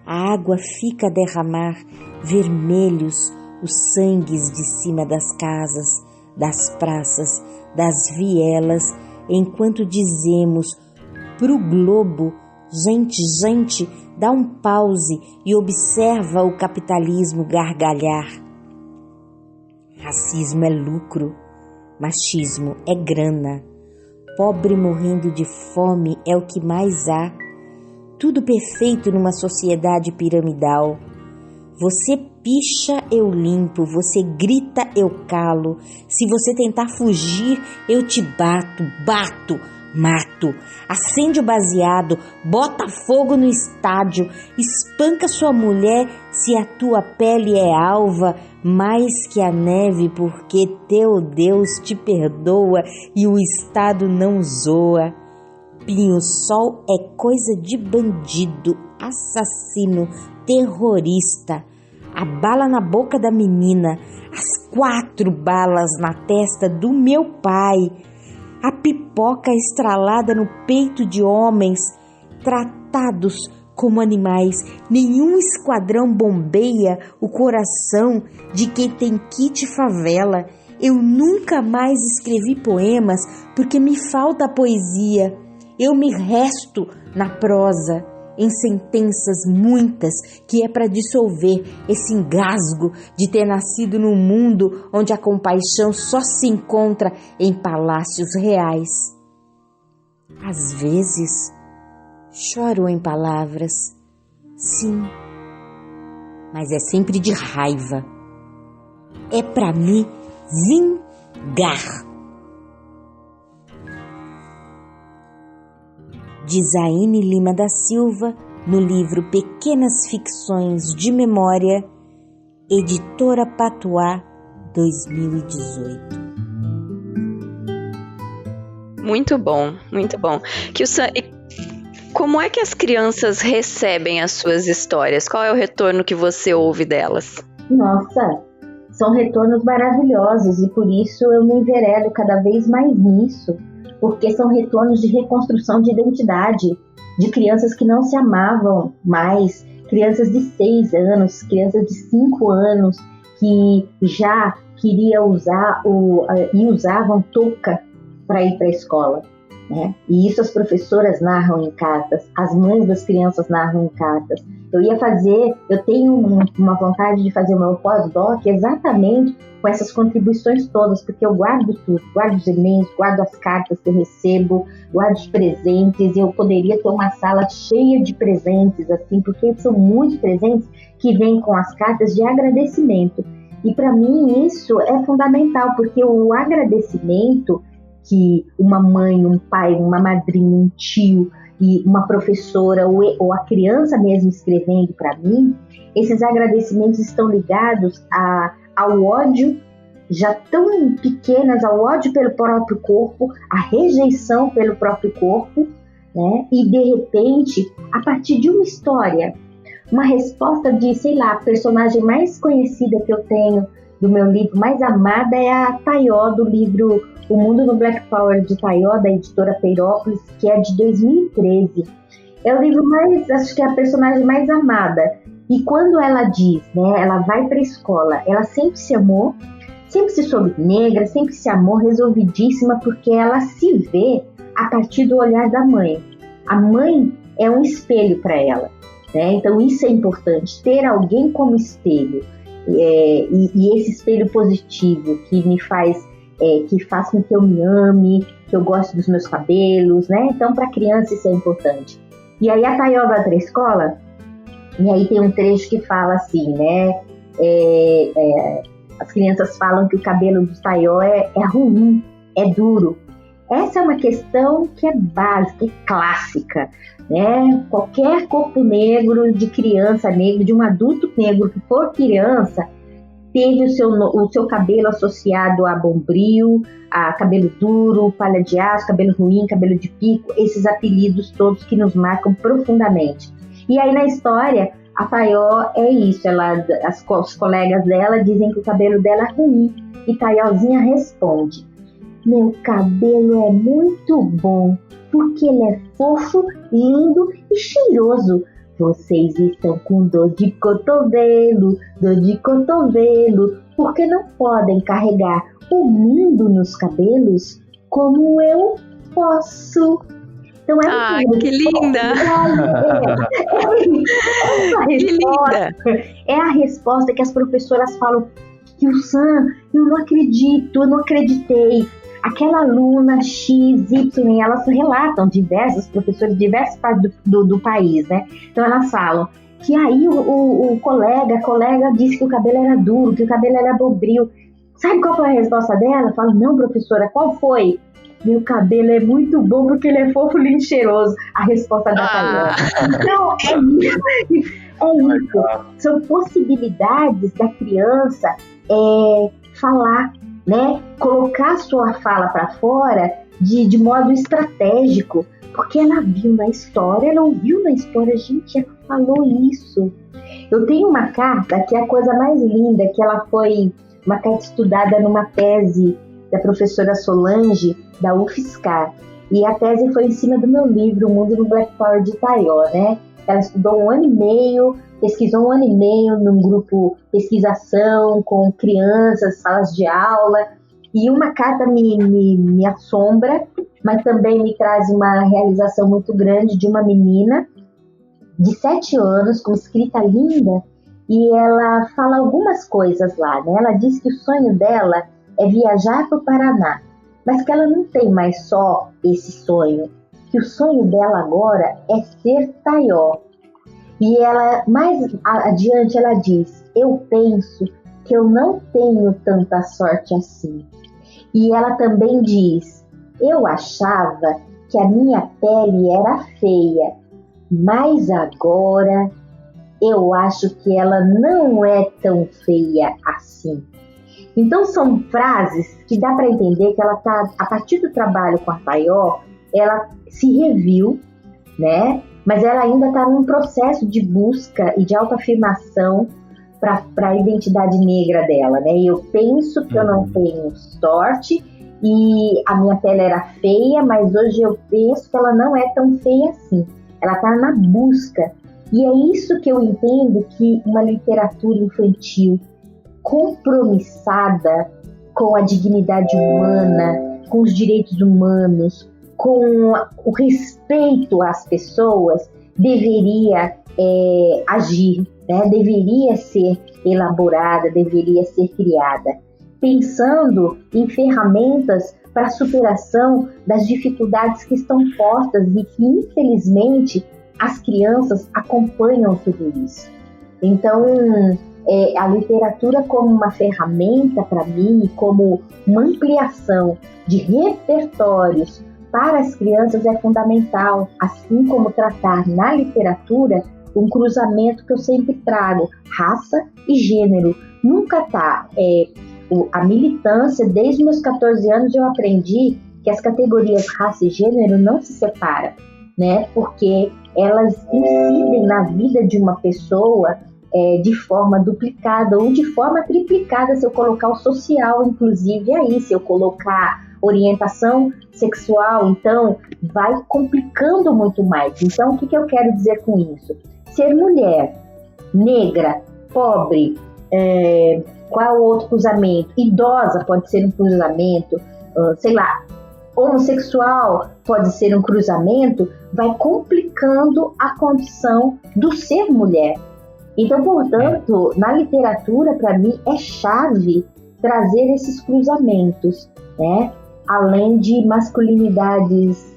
a água fica a derramar vermelhos os sangues de cima das casas, das praças, das vielas, enquanto dizemos pro globo: gente, dá um pause e observa o capitalismo gargalhar. Racismo é lucro, machismo é grana, pobre morrendo de fome é o que mais há. Tudo perfeito numa sociedade piramidal. Você picha, eu limpo, você grita, eu calo. Se você tentar fugir, eu te bato, mato. Acende o baseado, bota fogo no estádio, espanca sua mulher se a tua pele é alva mais que a neve, porque teu Deus te perdoa e o Estado não zoa. Pinho-sol é coisa de bandido, assassino, terrorista. A bala na boca da menina, as 4 balas na testa do meu pai. A pipoca estralada no peito de homens tratados como animais. Nenhum esquadrão bombeia o coração de quem tem kit favela. Eu nunca mais escrevi poemas porque me falta a poesia. Eu me resto na prosa, em sentenças muitas, que é para dissolver esse engasgo de ter nascido num mundo onde a compaixão só se encontra em palácios reais. Às vezes, choro em palavras, Sim, mas é sempre de raiva. É pra me vingar. De Zaine Lima da Silva, no livro Pequenas Ficções de Memória, Editora Patuá, 2018. Muito bom, muito bom. Como é que as crianças recebem as suas histórias? Qual é o retorno que você ouve delas? Nossa, são retornos maravilhosos e por isso eu me enveredo cada vez mais nisso, porque são retornos de reconstrução de identidade, de crianças que não se amavam mais, crianças de 6 anos, crianças de 5 anos que já queriam usar e usavam touca para ir para a escola, né? E isso as professoras narram em cartas, as mães das crianças narram em cartas. Eu tenho uma vontade de fazer o meu pós-doc exatamente com essas contribuições todas, porque eu guardo tudo, guardo os e-mails, guardo as cartas que eu recebo, guardo os presentes, e eu poderia ter uma sala cheia de presentes, assim, porque são muitos presentes que vêm com as cartas de agradecimento. E para mim isso é fundamental, porque o agradecimento que uma mãe, um pai, uma madrinha, um tio e uma professora ou a criança mesmo escrevendo para mim, esses agradecimentos estão ligados ao ódio, já tão pequenas, ao ódio pelo próprio corpo, à rejeição pelo próprio corpo, né? E de repente, a partir de uma história, uma resposta de, sei lá, a personagem mais conhecida que eu tenho do meu livro mais amada é a Taió, do livro O Mundo no Black Power de Taió, da editora Peirópolis, que é de 2013. É o livro mais, acho que é a personagem mais amada. E quando ela diz, né, ela vai para a escola, ela sempre se amou, sempre se soube negra, sempre se amou, resolvidíssima, porque ela se vê a partir do olhar da mãe. A mãe é um espelho para ela, né? Então isso é importante, ter alguém como espelho. E esse espelho positivo que me faz, que faz com que eu me ame, que eu goste dos meus cabelos, né? Então para criança isso é importante. E aí a Taió vai para a escola, e aí tem um trecho que fala assim, né? As crianças falam que o cabelo do Taió é ruim, é duro. Essa é uma questão que é básica, é clássica, né? Qualquer corpo negro, de criança negra, de um adulto negro que for criança, teve o seu cabelo associado a bombril, a cabelo duro, palha de aço, cabelo ruim, cabelo de pico, esses apelidos todos que nos marcam profundamente. E aí na história, a Taió é isso, os colegas dela dizem que o cabelo dela é ruim, e Taiózinha responde: meu cabelo é muito bom, porque ele é fofo, lindo e cheiroso. Vocês estão com dor de cotovelo, porque não podem carregar o mundo nos cabelos como eu posso. Então que linda! Que linda! É a resposta que as professoras falam que o Sam, eu não acreditei. Aquela aluna XY, elas relatam diversos professores de diversas partes do país, né? Então elas falam que aí o colega disse que o cabelo era duro, que o cabelo era bombril. Sabe qual foi a resposta dela? Fala: não, professora, qual foi? Meu cabelo é muito bom porque ele é fofo, lindo e cheiroso. A resposta da Taió. Então, é isso. São possibilidades da criança falar, né? Colocar sua fala para fora de modo estratégico, porque ela viu na história, ela ouviu na história, gente, ela falou isso. Eu tenho uma carta que é a coisa mais linda, que ela foi uma carta estudada numa tese da professora Solange, da UFSCar, e a tese foi em cima do meu livro, O Mundo no Black Power de Taió, né? Ela estudou pesquisou um ano e meio num grupo pesquisação com crianças, salas de aula, e uma carta me assombra, mas também me traz uma realização muito grande de uma menina de 7 anos, com escrita linda, e ela fala algumas coisas lá, né? Ela diz que o sonho dela é viajar para o Paraná, mas que ela não tem mais só esse sonho, que o sonho dela agora é ser Taió. E ela, mais adiante, ela diz: eu penso que eu não tenho tanta sorte assim. E ela também diz: eu achava que a minha pele era feia, mas agora eu acho que ela não é tão feia assim. Então são frases que dá para entender que ela tá, a partir do trabalho com a Fayol, ela se reviu, né? Mas ela ainda está num processo de busca e de autoafirmação para a identidade negra dela, né? E eu penso que eu não tenho sorte e a minha pele era feia, mas hoje eu penso que ela não é tão feia assim. Ela está na busca. E é isso que eu entendo que uma literatura infantil compromissada com a dignidade humana, com os direitos humanos, com o respeito às pessoas, deveria agir, né? Deveria ser elaborada, deveria ser criada, pensando em ferramentas para a superação das dificuldades que estão postas e que, infelizmente, as crianças acompanham tudo isso. Então, a literatura como uma ferramenta para mim, como uma ampliação de repertórios para as crianças é fundamental, assim como tratar na literatura um cruzamento que eu sempre trago, raça e gênero. Nunca tá. A militância, desde meus 14 anos eu aprendi que as categorias raça e gênero não se separam, né? Porque elas incidem na vida de uma pessoa de forma duplicada ou de forma triplicada, se eu colocar o social, inclusive, aí, se eu colocar orientação sexual, então vai complicando muito mais. Então, o que eu quero dizer com isso? Ser mulher, negra, pobre, qual outro cruzamento? Idosa pode ser um cruzamento, sei lá, homossexual pode ser um cruzamento, vai complicando a condição do ser mulher. Então, portanto, na literatura, para mim, é chave trazer esses cruzamentos, né? Além de masculinidades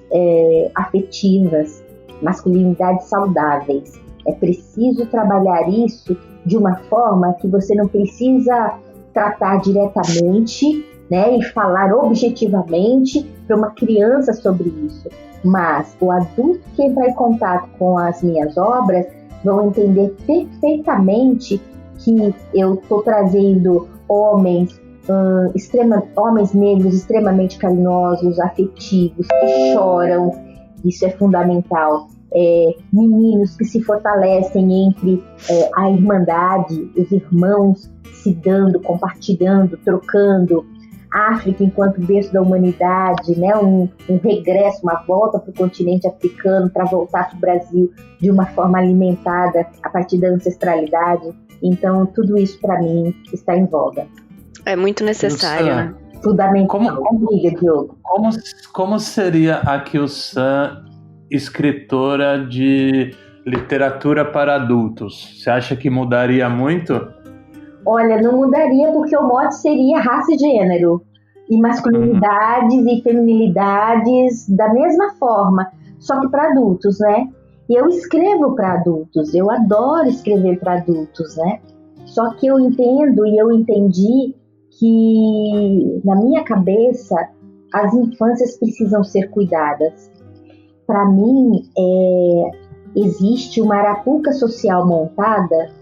afetivas, masculinidades saudáveis. É preciso trabalhar isso de uma forma que você não precisa tratar diretamente, né, e falar objetivamente para uma criança sobre isso. Mas o adulto que entrar em contato com as minhas obras vão entender perfeitamente que eu estou trazendo homens negros extremamente carinhosos, afetivos, que choram, isso é fundamental. Meninos que se fortalecem entre a irmandade, os irmãos se dando, compartilhando, trocando. África enquanto berço da humanidade, né? um regresso, uma volta para o continente africano para voltar para o Brasil de uma forma alimentada a partir da ancestralidade. Então, tudo isso para mim está em voga. É muito necessário, né? Fundamental. Como seria a Kyu-san escritora de literatura para adultos? Você acha que mudaria muito? Olha, não mudaria porque o mote seria raça e gênero, e masculinidades e feminilidades da mesma forma, só que para adultos, né? E eu escrevo para adultos, eu adoro escrever para adultos, né? Só que eu entendo e eu entendi que, na minha cabeça, as infâncias precisam ser cuidadas. Para mim, existe uma arapuca social montada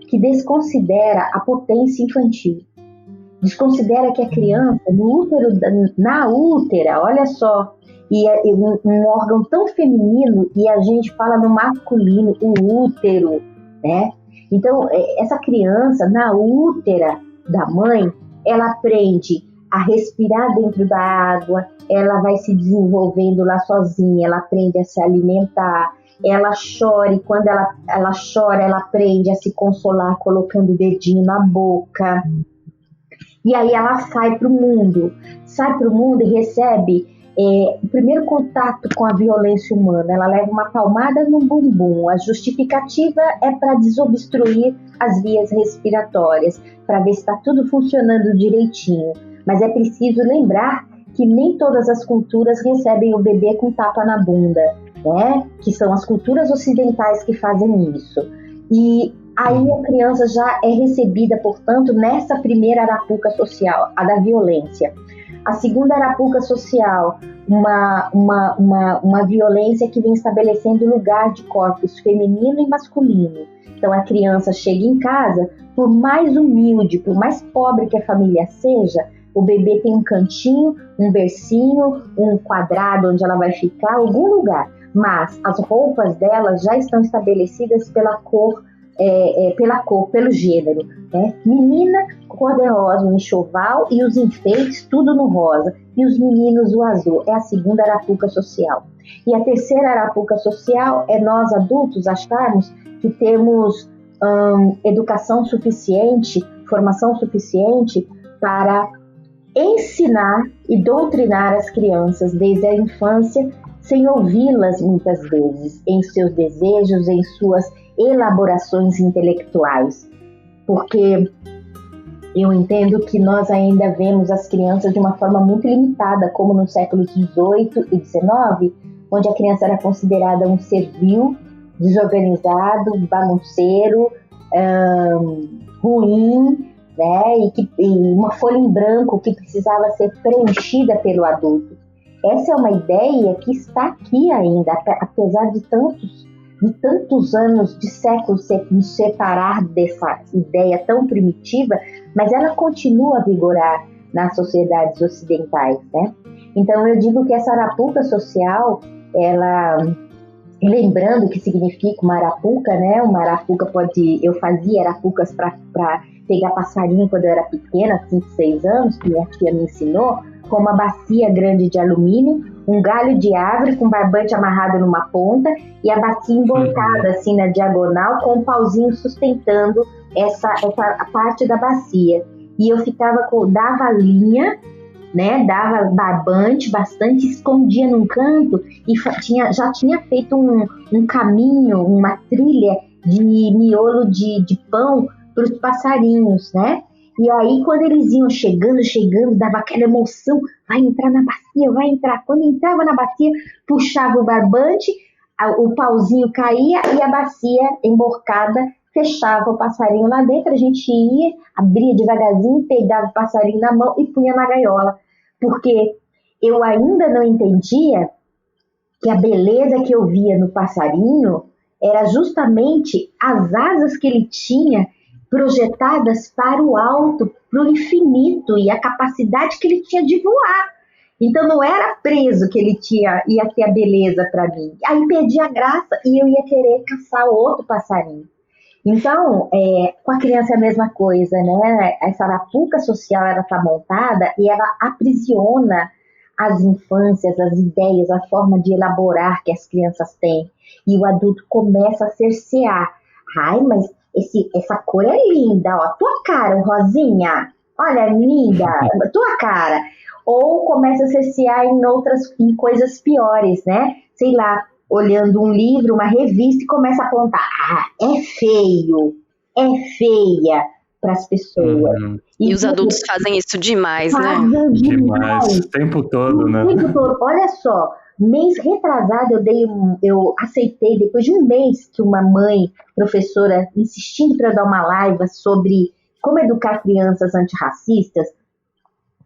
que desconsidera a potência infantil. Desconsidera que a criança, na útera, olha só, e um órgão tão feminino, e a gente fala no masculino, o útero, né? Então, essa criança, na útera da mãe, ela aprende a respirar dentro da água, ela vai se desenvolvendo lá sozinha, ela aprende a se alimentar, ela chora, e quando ela chora, ela aprende a se consolar colocando o dedinho na boca. E aí ela sai para o mundo e recebe o primeiro contato com a violência humana. Ela leva uma palmada no bumbum. A justificativa é para desobstruir as vias respiratórias, para ver se está tudo funcionando direitinho. Mas é preciso lembrar que nem todas as culturas recebem o bebê com tapa na bunda. né? Que são as culturas ocidentais que fazem isso. E aí a criança já é recebida, portanto, nessa primeira arapuca social, a da violência. A segunda arapuca social, uma violência que vem estabelecendo o lugar de corpos feminino e masculino. Então a criança chega em casa, por mais humilde, por mais pobre que a família seja, o bebê tem um cantinho, um bercinho, um quadrado onde ela vai ficar, algum lugar. Mas as roupas dela já estão estabelecidas pela cor, pelo gênero, né? Menina, cor-de-rosa, um enxoval, e os enfeites, tudo no rosa, e os meninos, o azul. É a segunda arapuca social. E a terceira arapuca social é nós adultos acharmos que temos educação suficiente, formação suficiente para ensinar e doutrinar as crianças desde a infância, sem ouvi-las muitas vezes em seus desejos, em suas elaborações intelectuais, porque eu entendo que nós ainda vemos as crianças de uma forma muito limitada, como no século XVIII e XIX, onde a criança era considerada um ser vil, desorganizado, bagunceiro, ruim, né? E uma folha em branco que precisava ser preenchida pelo adulto. Essa é uma ideia que está aqui ainda, apesar de tantos anos, de séculos nos separar dessa ideia tão primitiva, mas ela continua a vigorar nas sociedades ocidentais, né? Então eu digo que essa arapuca social, ela, lembrando o que significa uma arapuca, né? Uma arapuca eu fazia arapucas para pegar passarinho quando eu era pequena, 5, 6 anos, que minha tia me ensinou, com uma bacia grande de alumínio, um galho de árvore com barbante amarrado numa ponta e a bacia emborcada assim na diagonal com um pauzinho sustentando essa parte da bacia. E eu dava linha, né, dava barbante bastante, escondia num canto e já tinha feito um caminho, uma trilha de miolo de pão para os passarinhos, né? E aí, quando eles iam chegando, dava aquela emoção, vai entrar na bacia, vai entrar. Quando entrava na bacia, puxava o barbante, o pauzinho caía e a bacia emborcada fechava o passarinho lá dentro. A gente ia, abria devagarzinho, pegava o passarinho na mão e punha na gaiola. Porque eu ainda não entendia que a beleza que eu via no passarinho era justamente as asas que ele tinha projetadas para o alto, para o infinito, e a capacidade que ele tinha de voar. Então não era preso que ele ia ter a beleza para mim. Aí perdia a graça e eu ia querer caçar outro passarinho. Então, com a criança é a mesma coisa, né? Essa arapuca social, ela está montada e ela aprisiona as infâncias, as ideias, a forma de elaborar que as crianças têm. E o adulto começa a cercear. Ai, mas essa cor é linda, ó, tua cara, rosinha, olha, linda, tua cara. Ou começa a cercear em coisas piores, né? Sei lá, olhando um livro, uma revista e começa a apontar, é feio, é feia para as pessoas. E os adultos fazem isso demais, né? Demais, o tempo todo, né? O tempo todo. Olha só, mês retrasado eu aceitei, depois de um mês que uma mãe, professora, insistindo para eu dar uma live sobre como educar crianças antirracistas,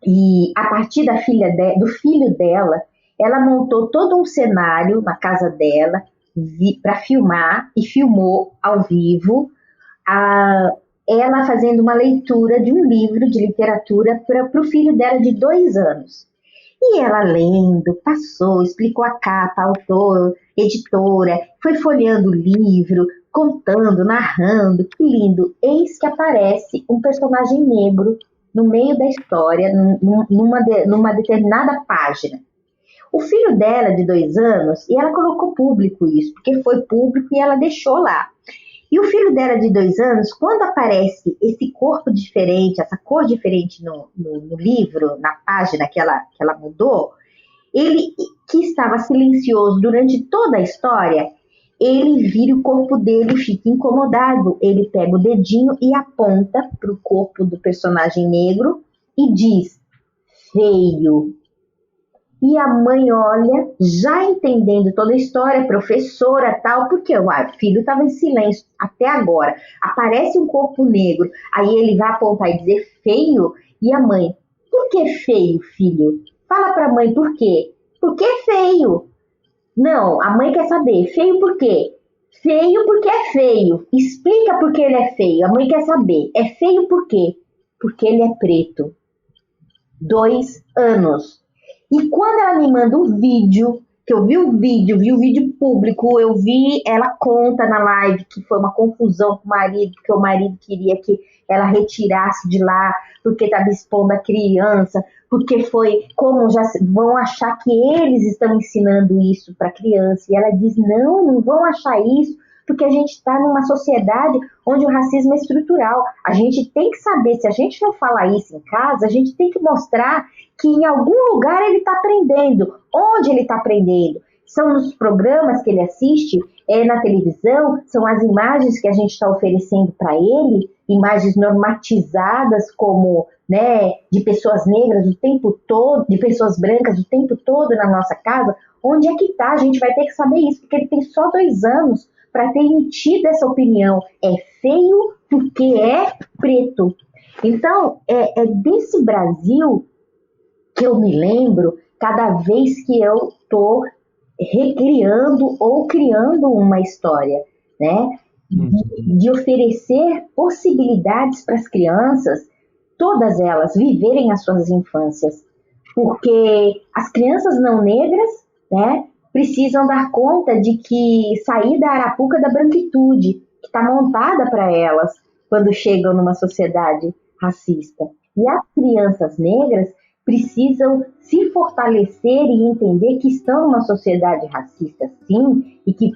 e a partir do filho dela, ela montou todo um cenário na casa dela para filmar, e filmou ao vivo ela fazendo uma leitura de um livro de literatura para o filho dela de 2 anos. E ela lendo, passou, explicou a capa, autor, editora, foi folheando o livro, contando, narrando, que lindo. Eis que aparece um personagem negro no meio da história, numa determinada página. O filho dela, de 2 anos, e ela colocou público isso, porque foi público e ela deixou lá. E o filho dela, de 2 anos, quando aparece esse corpo diferente, essa cor diferente no livro, na página que ela mudou, ele, que estava silencioso durante toda a história, ele vira o corpo dele e fica incomodado. Ele pega o dedinho e aponta para o corpo do personagem negro e diz, feio. E a mãe olha, já entendendo toda a história, professora tal, porque o filho estava em silêncio até agora. Aparece um corpo negro, aí ele vai apontar e dizer feio, e a mãe, por que feio, filho? Fala pra mãe por quê? Porque é feio. Não, a mãe quer saber, feio por quê? Feio porque é feio. Explica por que ele é feio. A mãe quer saber, é feio por quê? Porque ele é preto. 2 anos. E quando ela me manda um vídeo, que eu vi o vídeo público, eu vi, ela conta na live que foi uma confusão com o marido, porque o marido queria que ela retirasse de lá, porque estava expondo a criança, porque foi, como já vão achar que eles estão ensinando isso para a criança. E ela diz, não vão achar isso, porque a gente está numa sociedade onde o racismo é estrutural. A gente tem que saber, se a gente não falar isso em casa, a gente tem que mostrar que em algum lugar ele está aprendendo. Onde ele está aprendendo? São nos programas que ele assiste, na televisão, são as imagens que a gente está oferecendo para ele, imagens normatizadas como, né, de pessoas negras o tempo todo, de pessoas brancas o tempo todo na nossa casa. Onde é que está? A gente vai ter que saber isso, porque ele tem só 2 anos para ter emitido essa opinião. É feio porque é preto. Então, é desse Brasil que eu me lembro cada vez que eu estou recriando ou criando uma história, né? De oferecer possibilidades para as crianças, todas elas, viverem as suas infâncias. Porque as crianças não negras, né, precisam dar conta de que sair da arapuca da branquitude, que está montada para elas quando chegam numa sociedade racista. E as crianças negras precisam se fortalecer e entender que estão numa sociedade racista, sim, e que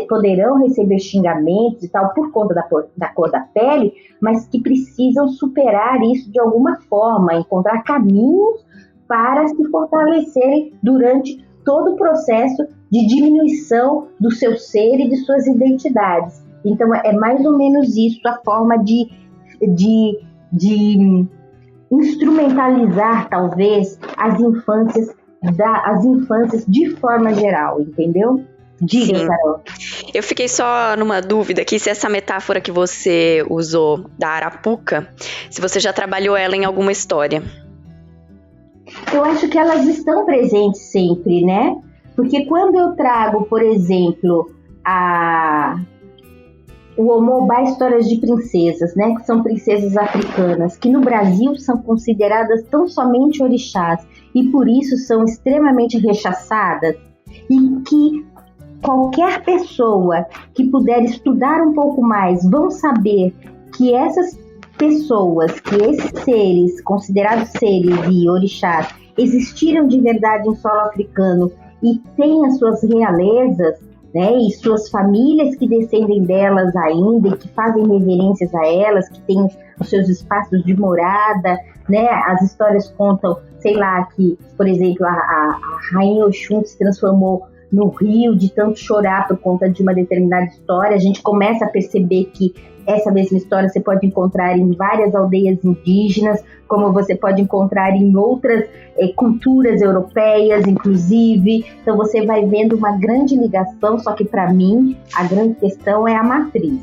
poderão receber xingamentos e tal por conta da cor da pele, mas que precisam superar isso de alguma forma, encontrar caminhos para se fortalecerem durante todo o processo de diminuição do seu ser e de suas identidades. Então, é mais ou menos isso a forma de instrumentalizar, talvez, as infâncias de forma geral, entendeu? Diga, Sim. Carol. Eu fiquei só numa dúvida aqui, se essa metáfora que você usou da arapuca, se você já trabalhou ela em alguma história. Eu acho que elas estão presentes sempre, né? Porque quando eu trago, por exemplo, o Omobá Histórias de Princesas, né, que são princesas africanas, que no Brasil são consideradas tão somente orixás e por isso são extremamente rechaçadas, e que qualquer pessoa que puder estudar um pouco mais vão saber que essas pessoas, que esses seres, considerados seres e orixás, existiram de verdade em solo africano e têm as suas realezas, né, e suas famílias que descendem delas ainda e que fazem reverências a elas, que têm os seus espaços de morada, né? As histórias contam, sei lá, que, por exemplo, a Rainha Oxum se transformou no rio de tanto chorar por conta de uma determinada história. A gente começa a perceber que essa mesma história você pode encontrar em várias aldeias indígenas, como você pode encontrar em outras culturas europeias, inclusive. Então você vai vendo uma grande ligação, só que para mim a grande questão é a matriz.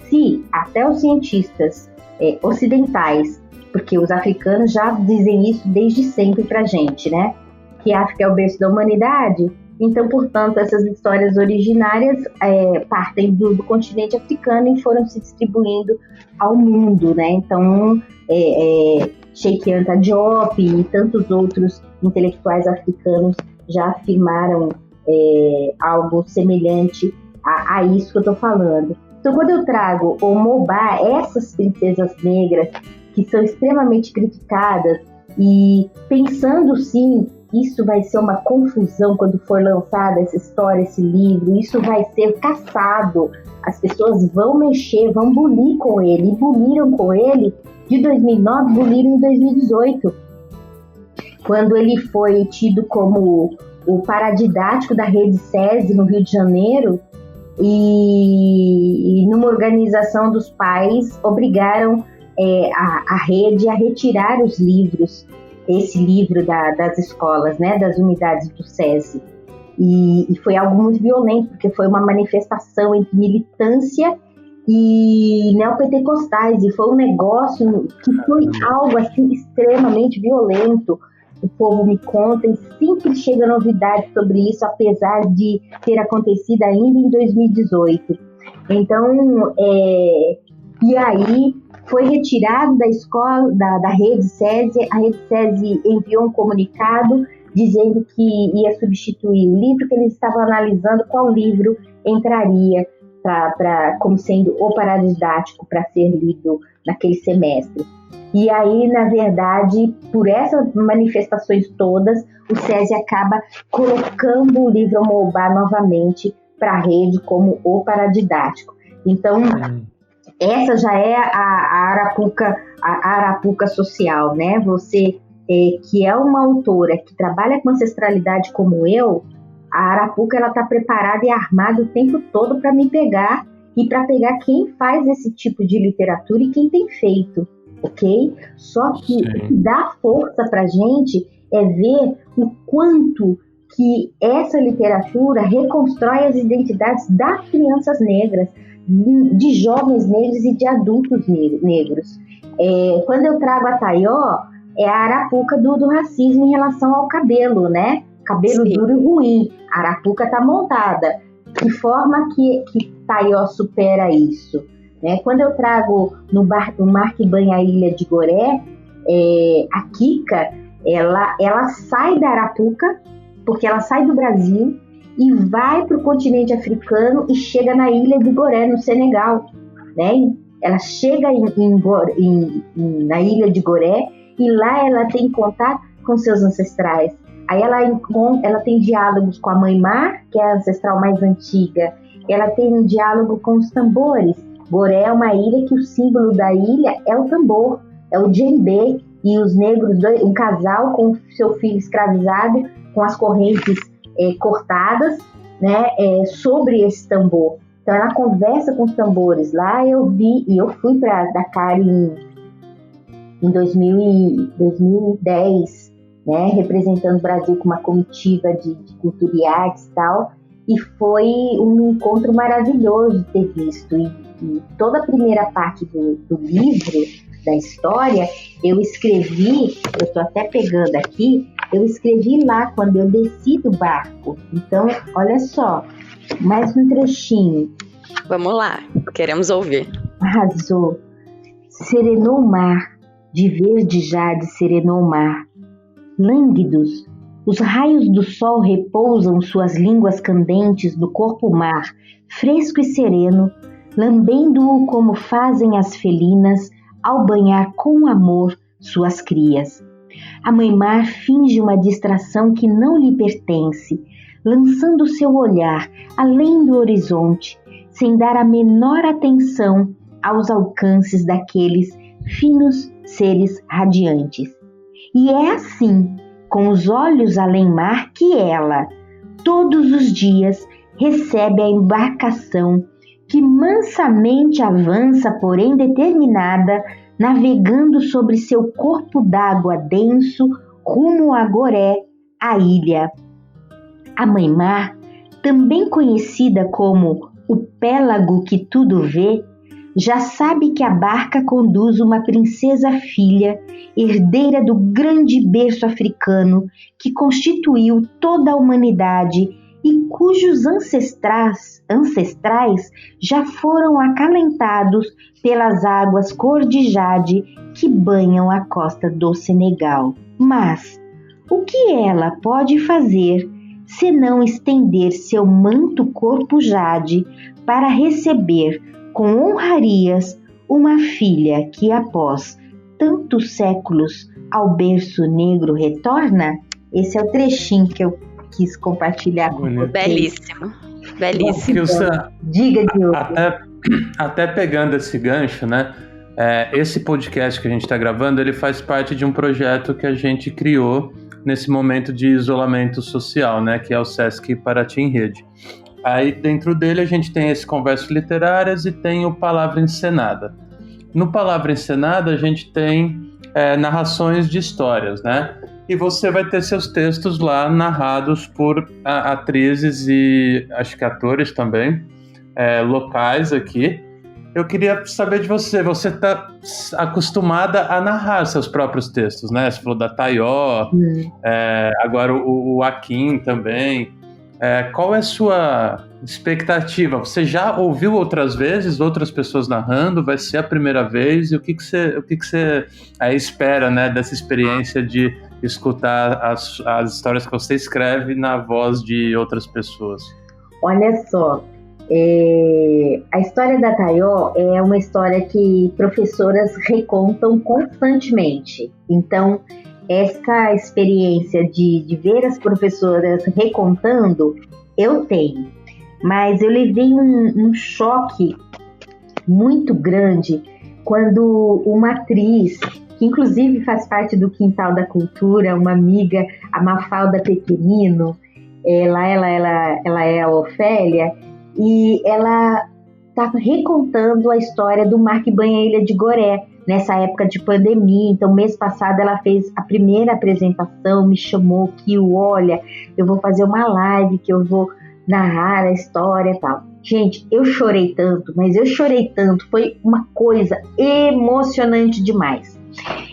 Se até os cientistas ocidentais, porque os africanos já dizem isso desde sempre pra gente, né? Que a África é o berço da humanidade. Então, portanto, essas histórias originárias partem do continente africano e foram se distribuindo ao mundo, né? Então, Cheikh Anta Diop e tantos outros intelectuais africanos já afirmaram algo semelhante a isso que eu estou falando. Então, quando eu trago o Omobá, essas princesas negras que são extremamente criticadas, e pensando, sim, isso vai ser uma confusão quando for lançada essa história, esse livro, isso vai ser caçado, as pessoas vão mexer, vão bulir com ele, e buliram com ele de 2009, buliram em 2018, quando ele foi tido como o paradidático da rede SESI no Rio de Janeiro, e numa organização dos pais obrigaram a rede a retirar os livros esse livro das escolas, né, das unidades do SESI. E foi algo muito violento, porque foi uma manifestação entre militância e neopentecostais, e foi um negócio que foi algo assim extremamente violento. O povo me conta, e sempre chega novidade sobre isso, apesar de ter acontecido ainda em 2018. Então, e aí foi retirado da escola, da rede SESI. A rede SESI enviou um comunicado dizendo que ia substituir o livro, que eles estavam analisando qual livro entraria como sendo o paradidático para ser lido naquele semestre. E aí, na verdade, por essas manifestações todas, o SESI acaba colocando o livro Omobá novamente para a rede como o paradidático. Então, essa já é a Arapuca social, né? Você, que é uma autora que trabalha com ancestralidade como eu, a Arapuca está preparada e armada o tempo todo para me pegar e para pegar quem faz esse tipo de literatura e quem tem feito, ok? Só que o que dá força para a gente é ver o quanto que essa literatura reconstrói as identidades das crianças negras, de jovens negros e de adultos negros. Quando eu trago a Taió, é a Arapuca do racismo em relação ao cabelo, né? Cabelo duro e ruim. A Arapuca está montada. De forma que Taió supera isso, né? Quando eu trago no Mar que Banha a Ilha de Goré, a Kika, ela sai da Arapuca, porque ela sai do Brasil e vai para o continente africano e chega na Ilha de Goré, no Senegal, né? Ela chega na Ilha de Goré e lá ela tem contato com seus ancestrais. Aí ela tem diálogos com a Mãe Mar, que é a ancestral mais antiga. Ela tem um diálogo com os tambores. Goré é uma ilha que o símbolo da ilha é o tambor, é o djembe, e os negros, um casal com seu filho escravizado, com as correntes cortadas, né, sobre esse tambor. Então ela conversa com os tambores. Lá eu fui para Dakar em 2010, né, representando o Brasil com uma comitiva de cultura e artes e tal, e foi um encontro maravilhoso ter visto. E toda a primeira parte do livro, da história, eu escrevi, eu estou até pegando aqui, eu escrevi lá quando eu desci do barco. Então, olha só, mais um trechinho. Vamos lá, queremos ouvir. Arrasou. Serenou o mar, de verde jade serenou o mar. Lânguidos, os raios do sol repousam suas línguas candentes do corpo mar, fresco e sereno, lambendo-o como fazem as felinas ao banhar com amor suas crias. A mãe mar finge uma distração que não lhe pertence, lançando seu olhar além do horizonte, sem dar a menor atenção aos alcances daqueles finos seres radiantes. E é assim, com os olhos além mar, que ela, todos os dias, recebe a embarcação que mansamente avança, porém determinada, navegando sobre seu corpo d'água denso, rumo a Goré, a ilha. A Mãe Mar, também conhecida como o pélago que tudo vê, já sabe que a barca conduz uma princesa filha, herdeira do grande berço africano que constituiu toda a humanidade e cujos ancestrais já foram acalentados pelas águas cor de jade que banham a costa do Senegal. Mas o que ela pode fazer senão estender seu manto corpo jade para receber com honrarias uma filha que após tantos séculos ao berço negro retorna? Esse é o trechinho que eu quis compartilhar com você. Belíssimo, belíssimo. Diga, Diogo. Até pegando esse gancho, né? Esse podcast que a gente está gravando, ele faz parte de um projeto que a gente criou nesse momento de isolamento social, né? Que é o Sesc Paraty em Rede. Aí dentro dele a gente tem esse Conversas Literárias e tem o Palavra Encenada. No Palavra Encenada a gente tem narrações de histórias, né? E você vai ter seus textos lá narrados por atrizes e acho que atores também, locais aqui. Eu queria saber de você está acostumada a narrar seus próprios textos, né? Você falou da Tayó, agora o Akin também. Qual é a sua expectativa? Você já ouviu outras vezes outras pessoas narrando? Vai ser a primeira vez? E o que você espera, né, dessa experiência de escutar as histórias que você escreve na voz de outras pessoas? Olha só, a história da Tayó é uma história que professoras recontam constantemente. Então, essa experiência de ver as professoras recontando, eu tenho. Mas eu levei um choque muito grande quando uma atriz, que inclusive faz parte do Quintal da Cultura, uma amiga, a Mafalda Pequenino, ela é a Ofélia, e ela está recontando a história do Mar que Banha a Ilha de Goré, nessa época de pandemia. Então, mês passado ela fez a primeira apresentação, me chamou que olha, eu vou fazer uma live que eu vou narrar a história e tal. Gente, eu chorei tanto, foi uma coisa emocionante demais.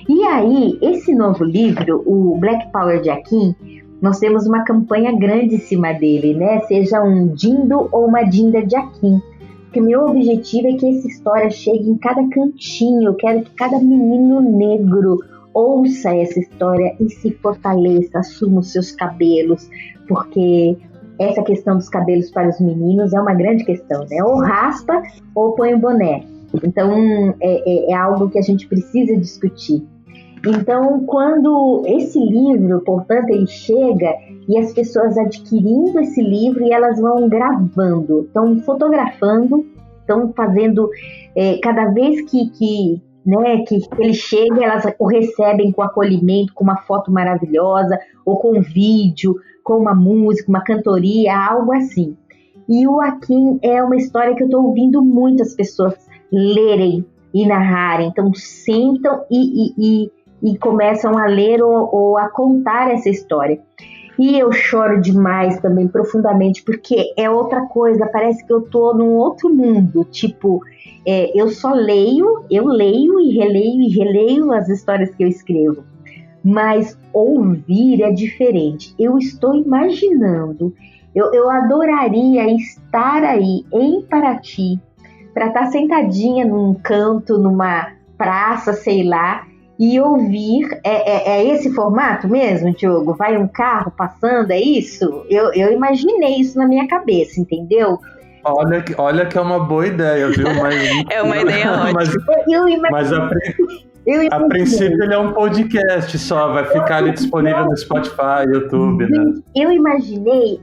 E aí, esse novo livro, o Black Power de Akin, nós temos uma campanha grande em cima dele, né? Seja um Dindo ou uma Dinda de Akin. Porque meu objetivo é que essa história chegue em cada cantinho. Eu quero que cada menino negro ouça essa história e se fortaleça, assuma os seus cabelos, porque essa questão dos cabelos para os meninos é uma grande questão, né? Ou raspa ou põe o boné. Então, é algo que a gente precisa discutir. Então, quando esse livro, portanto, ele chega e as pessoas adquirindo esse livro e elas vão gravando, estão fotografando, estão fazendo, cada vez que ele chega, elas o recebem com acolhimento, com uma foto maravilhosa, ou com um vídeo, com uma música, uma cantoria, algo assim. E o Akin é uma história que eu estou ouvindo muitas pessoas lerem e narrarem, então sentam e começam a ler ou a contar essa história. E eu choro demais também, profundamente, porque é outra coisa, parece que eu tô num outro mundo, tipo, eu leio e releio as histórias que eu escrevo, mas ouvir é diferente. Eu estou imaginando, eu adoraria estar aí em Paraty, para estar sentadinha num canto, numa praça, sei lá, e ouvir, esse formato mesmo, Diogo? Vai um carro passando, é isso? Eu imaginei isso na minha cabeça, entendeu? Olha que é uma boa ideia, viu? Mas, é uma ideia ótima. Mas a princípio ele é um podcast só, vai ficar ali disponível no Spotify, YouTube, né? Eu imaginei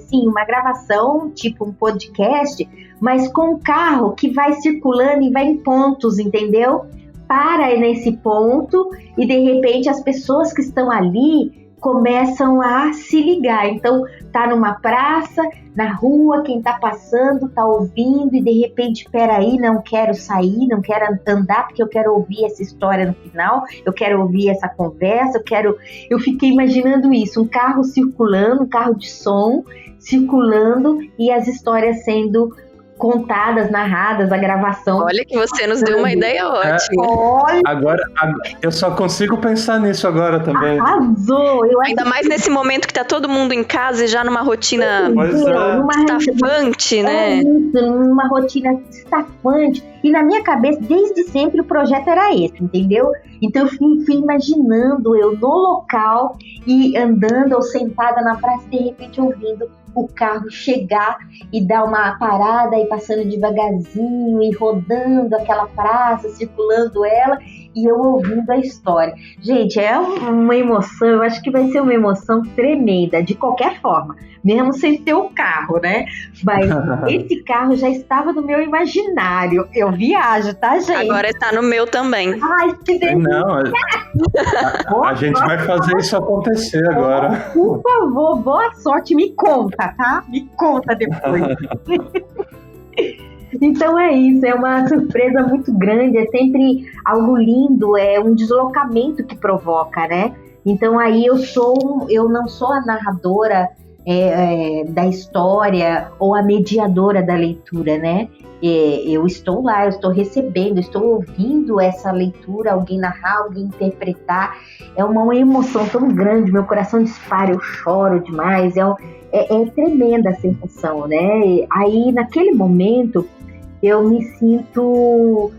sim, uma gravação, tipo um podcast, mas com um carro que vai circulando e vai em pontos, entendeu? Para nesse ponto e de repente as pessoas que estão ali começam a se ligar. Então tá numa praça, na rua, quem tá passando tá ouvindo e de repente, peraí, não quero sair, não quero andar porque eu quero ouvir essa história no final, eu quero ouvir essa conversa, eu fiquei imaginando isso, um carro circulando, um carro de som circulando e as histórias sendo contadas, narradas, a gravação. Olha que você nos deu uma ideia ótima. Agora, eu só consigo pensar nisso agora também. Arrasou! Ainda mais nesse momento que tá todo mundo em casa e já numa rotina estafante, né? Isso, numa rotina estafante. E na minha cabeça, desde sempre, o projeto era esse, entendeu? Então eu fui imaginando eu no local e andando ou sentada na praça e de repente ouvindo o carro chegar e dar uma parada e passando devagarzinho e rodando aquela praça, circulando ela e eu ouvindo a história. Gente, é uma emoção, eu acho que vai ser uma emoção tremenda, de qualquer forma, mesmo sem ter o carro, né? Mas esse carro já estava no meu imaginário. Eu viajo, tá, gente? Agora está no meu também. Ai, que delícia! Não, a gente vai fazer isso acontecer agora. Por favor, boa sorte, me conta, tá? Me conta depois. Então é isso, é uma surpresa muito grande, é sempre algo lindo, é um deslocamento que provoca, né? Então aí eu não sou a narradora da história ou a mediadora da leitura, né? Eu estou lá, eu estou recebendo, estou ouvindo essa leitura, alguém narrar, alguém interpretar. É uma emoção tão grande, meu coração dispara, eu choro demais, é tremenda a sensação, né? Aí naquele momento eu me sinto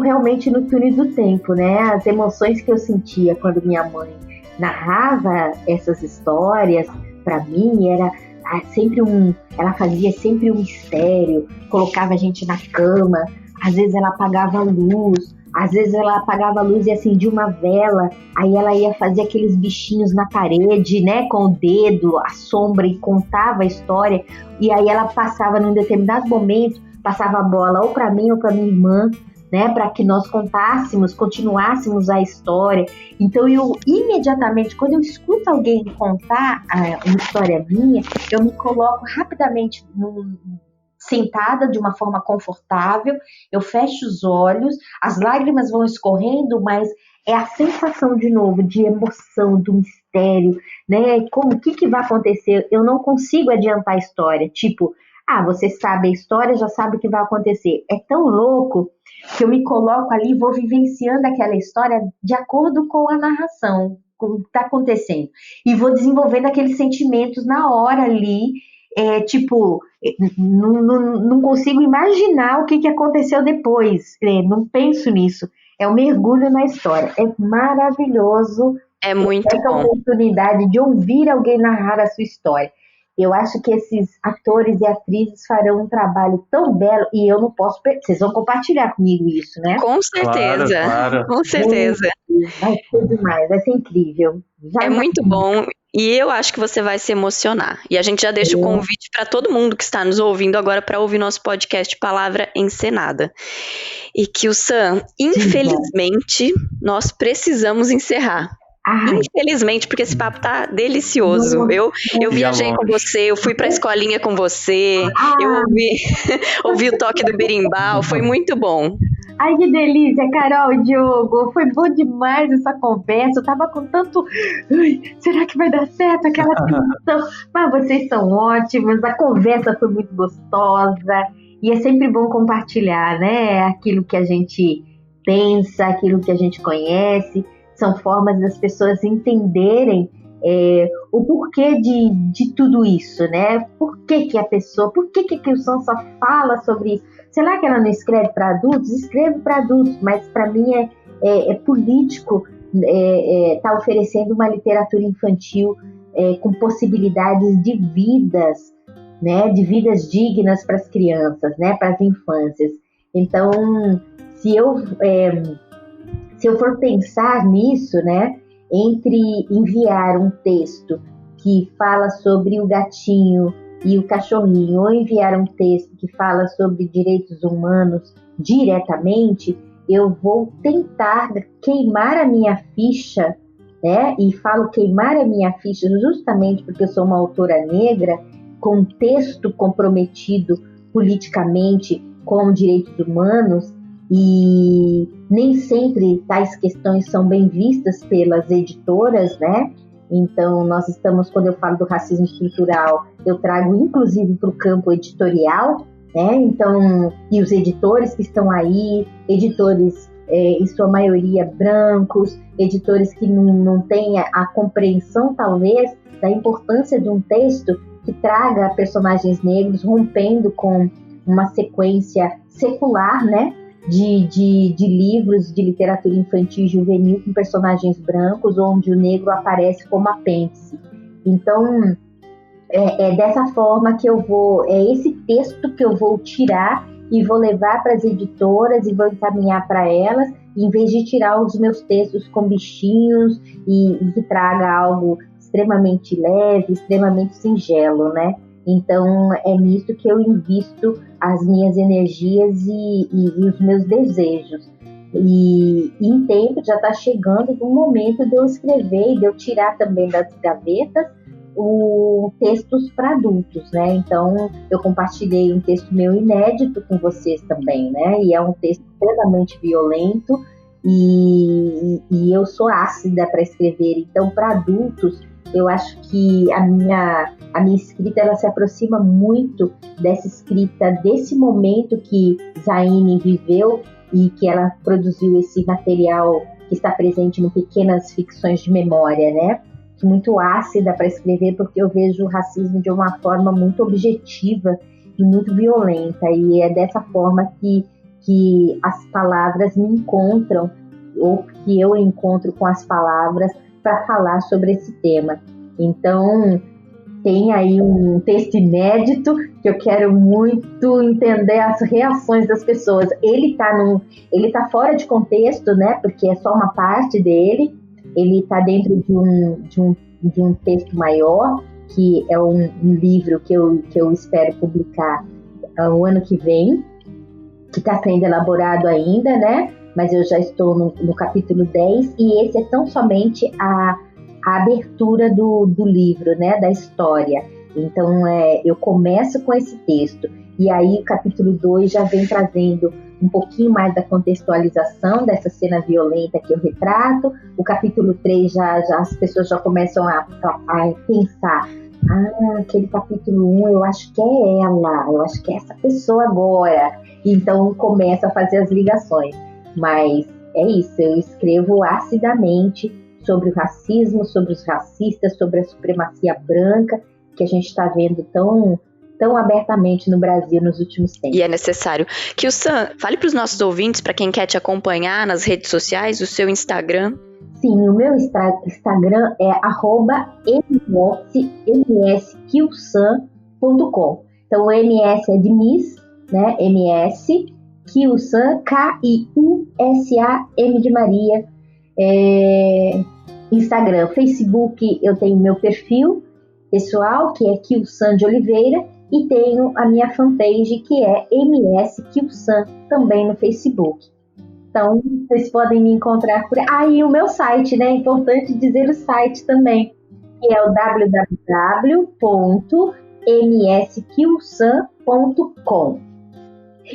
realmente no túnel do tempo, né? As emoções que eu sentia quando minha mãe narrava essas histórias para mim era sempre ela fazia sempre um mistério, colocava a gente na cama, às vezes ela apagava a luz, às vezes ela apagava a luz e acendia uma vela, aí ela ia fazer aqueles bichinhos na parede, né, com o dedo, a sombra, e contava a história, e aí ela passava num determinado momento, passava a bola ou para mim ou para minha irmã, né, para que nós continuássemos a história. Então eu imediatamente, quando eu escuto alguém contar uma história minha, eu me coloco rapidamente sentada de uma forma confortável, eu fecho os olhos, as lágrimas vão escorrendo, mas é a sensação de novo, de emoção, do mistério, né, o que vai acontecer, eu não consigo adiantar a história, tipo, você sabe a história, já sabe o que vai acontecer, é tão louco que eu me coloco ali e vou vivenciando aquela história de acordo com a narração, com o que está acontecendo. E vou desenvolvendo aqueles sentimentos na hora ali, não consigo imaginar o que aconteceu depois, não penso nisso. É um mergulho na história. É maravilhoso. É muito essa bom. Oportunidade de ouvir alguém narrar a sua história. Eu acho que esses atores e atrizes farão um trabalho tão belo e eu não posso... Vocês vão compartilhar comigo isso, né? Com certeza, claro. Com certeza. Vai ser demais, vai ser incrível. É muito bom e eu acho que você vai se emocionar. E a gente já deixa o convite para todo mundo que está nos ouvindo agora para ouvir nosso podcast Palavra Encenada. E que o Sam, infelizmente, nós precisamos encerrar. Infelizmente, porque esse papo tá delicioso. Eu viajei com você, eu fui pra escolinha com você, eu ouvi o toque do berimbau, foi muito bom. Ai, que delícia, Carol e Diogo, foi bom demais essa conversa, eu tava com tanto... será que vai dar certo aquela tensão? Mas vocês são ótimos, a conversa foi muito gostosa, e é sempre bom compartilhar, né, aquilo que a gente pensa, aquilo que a gente conhece. São formas das pessoas entenderem o porquê de tudo isso, né? Por que o Sam só fala sobre isso? Será que ela não escreve para adultos? Escreve para adultos, mas para mim é político tá oferecendo uma literatura infantil com possibilidades de vidas, né? De vidas dignas para as crianças, né? Para as infâncias. Então, se eu for pensar nisso, né, entre enviar um texto que fala sobre o gatinho e o cachorrinho, ou enviar um texto que fala sobre direitos humanos diretamente, eu vou tentar queimar a minha ficha, né, e falo queimar a minha ficha justamente porque eu sou uma autora negra, com um texto comprometido politicamente com direitos humanos, e nem sempre tais questões são bem vistas pelas editoras, né? Então, quando eu falo do racismo estrutural, eu trago inclusive para o campo editorial, né? Então, e os editores que estão aí, editores em sua maioria brancos, editores que não têm a compreensão, talvez, da importância de um texto que traga personagens negros rompendo com uma sequência secular, né? De livros de literatura infantil e juvenil com personagens brancos, onde o negro aparece como apêndice. Então, é dessa forma que é esse texto que eu vou tirar e vou levar para as editoras e vou encaminhar para elas, em vez de tirar os meus textos com bichinhos e que traga algo extremamente leve, extremamente singelo, né? Então, é nisso que eu invisto as minhas energias e os meus desejos. E em tempo já está chegando o momento de eu escrever e de eu tirar também das gavetas textos para adultos, né? Então, eu compartilhei um texto meu inédito com vocês também, né? E é um texto extremamente violento e eu sou ácida para escrever. Então, para adultos, eu acho que a minha escrita ela se aproxima muito dessa escrita, desse momento que Zaine viveu e que ela produziu esse material que está presente no Pequenas Ficções de Memória, né? Muito ácida para escrever, porque eu vejo o racismo de uma forma muito objetiva e muito violenta, e é dessa forma que as palavras me encontram, ou que eu encontro com as palavras para falar sobre esse tema. Então, tem aí um texto inédito que eu quero muito entender as reações das pessoas. Ele tá fora de contexto, né? Porque é só uma parte dele. Ele está dentro de um texto maior, que é um livro que eu espero publicar o ano que vem, que está sendo elaborado ainda, né? Mas eu já estou no capítulo 10, e esse é tão somente a abertura do livro, né? Da história. Então, eu começo com esse texto, e aí o capítulo 2 já vem trazendo um pouquinho mais da contextualização dessa cena violenta que eu retrato. O capítulo 3 já as pessoas já começam a pensar, aquele capítulo 1 eu acho que é ela, eu acho que é essa pessoa agora. Então começa a fazer as ligações. Mas é isso, eu escrevo acidamente sobre o racismo, sobre os racistas, sobre a supremacia branca, que a gente está vendo tão abertamente no Brasil nos últimos tempos. E é necessário. Kyu-san, fale para os nossos ouvintes, para quem quer te acompanhar nas redes sociais, o seu Instagram. Sim, o meu Instagram é @mskyusan.com. Então, o MS é de Miss, né? MS, Kyusan, K-I-U-S-A-M de Maria. Instagram, Facebook, eu tenho meu perfil pessoal, que é Kyu-san de Oliveira, e tenho a minha fanpage, que é MS Kyu-san, também no Facebook. Então, vocês podem me encontrar por aí. E o meu site, né? É importante dizer o site também, que é o www.mskyusan.com.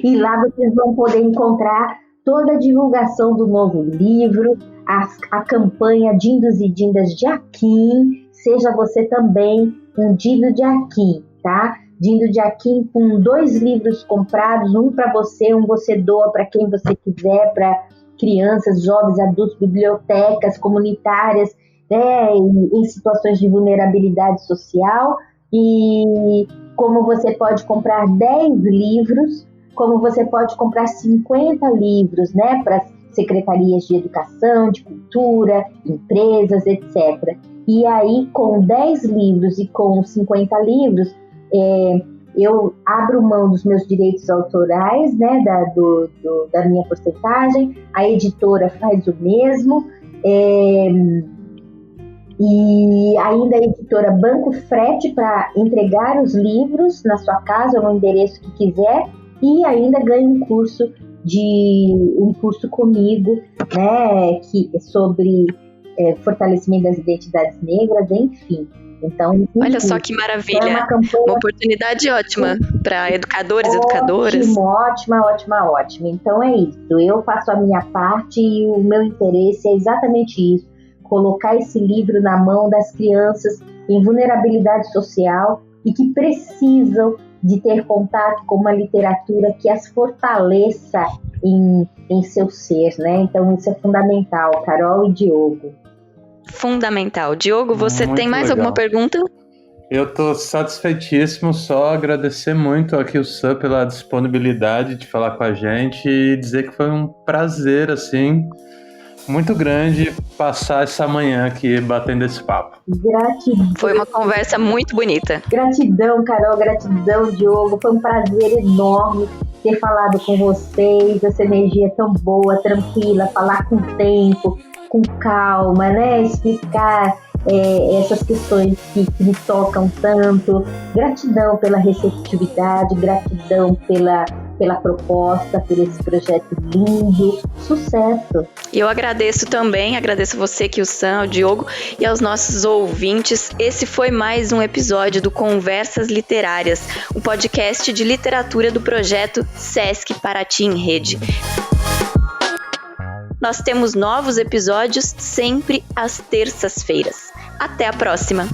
E lá vocês vão poder encontrar toda a divulgação do novo livro, a campanha Dindos e Dindas de Akin. Seja você também um Dindo de Akin, tá? Dindo de Akin com 2 livros comprados, um para você, um você doa para quem você quiser, para crianças, jovens, adultos, bibliotecas comunitárias, né, em situações de vulnerabilidade social. E como você pode comprar 10 livros, como você pode comprar 50 livros, né, para secretarias de educação, de cultura, empresas, etc. E aí, com 10 livros e com 50 livros, eu abro mão dos meus direitos autorais, né, da minha porcentagem, a editora faz o mesmo, e ainda a editora banca o frete para entregar os livros na sua casa ou no endereço que quiser, e ainda ganha um curso comigo, né, que é sobre fortalecimento das identidades negras, enfim. Então, olha só que maravilha, uma oportunidade ótima para educadores e educadoras. Ótima. Então é isso, eu faço a minha parte e o meu interesse é exatamente isso, colocar esse livro na mão das crianças em vulnerabilidade social e que precisam de ter contato com uma literatura que as fortaleça em seu ser, né? Então isso é fundamental, Carol e Diogo. Fundamental. Diogo, você muito tem mais legal. Alguma pergunta? Eu estou satisfeitíssimo, só agradecer muito aqui o Sam pela disponibilidade de falar com a gente e dizer que foi um prazer, assim, muito grande passar essa manhã aqui batendo esse papo. Gratidão. Foi uma conversa muito bonita. Gratidão, Carol, gratidão, Diogo, foi um prazer enorme ter falado com vocês, essa energia tão boa, tranquila, falar com tempo, com calma, né? Explicar essas questões que me tocam tanto. Gratidão pela receptividade, gratidão pela proposta, por esse projeto lindo. Sucesso! E eu agradeço você, Kyu-san, ao Diogo e aos nossos ouvintes. Esse foi mais um episódio do Conversas Literárias, um podcast de literatura do projeto Sesc Paraty em Rede. Nós temos novos episódios sempre às terças-feiras. Até a próxima!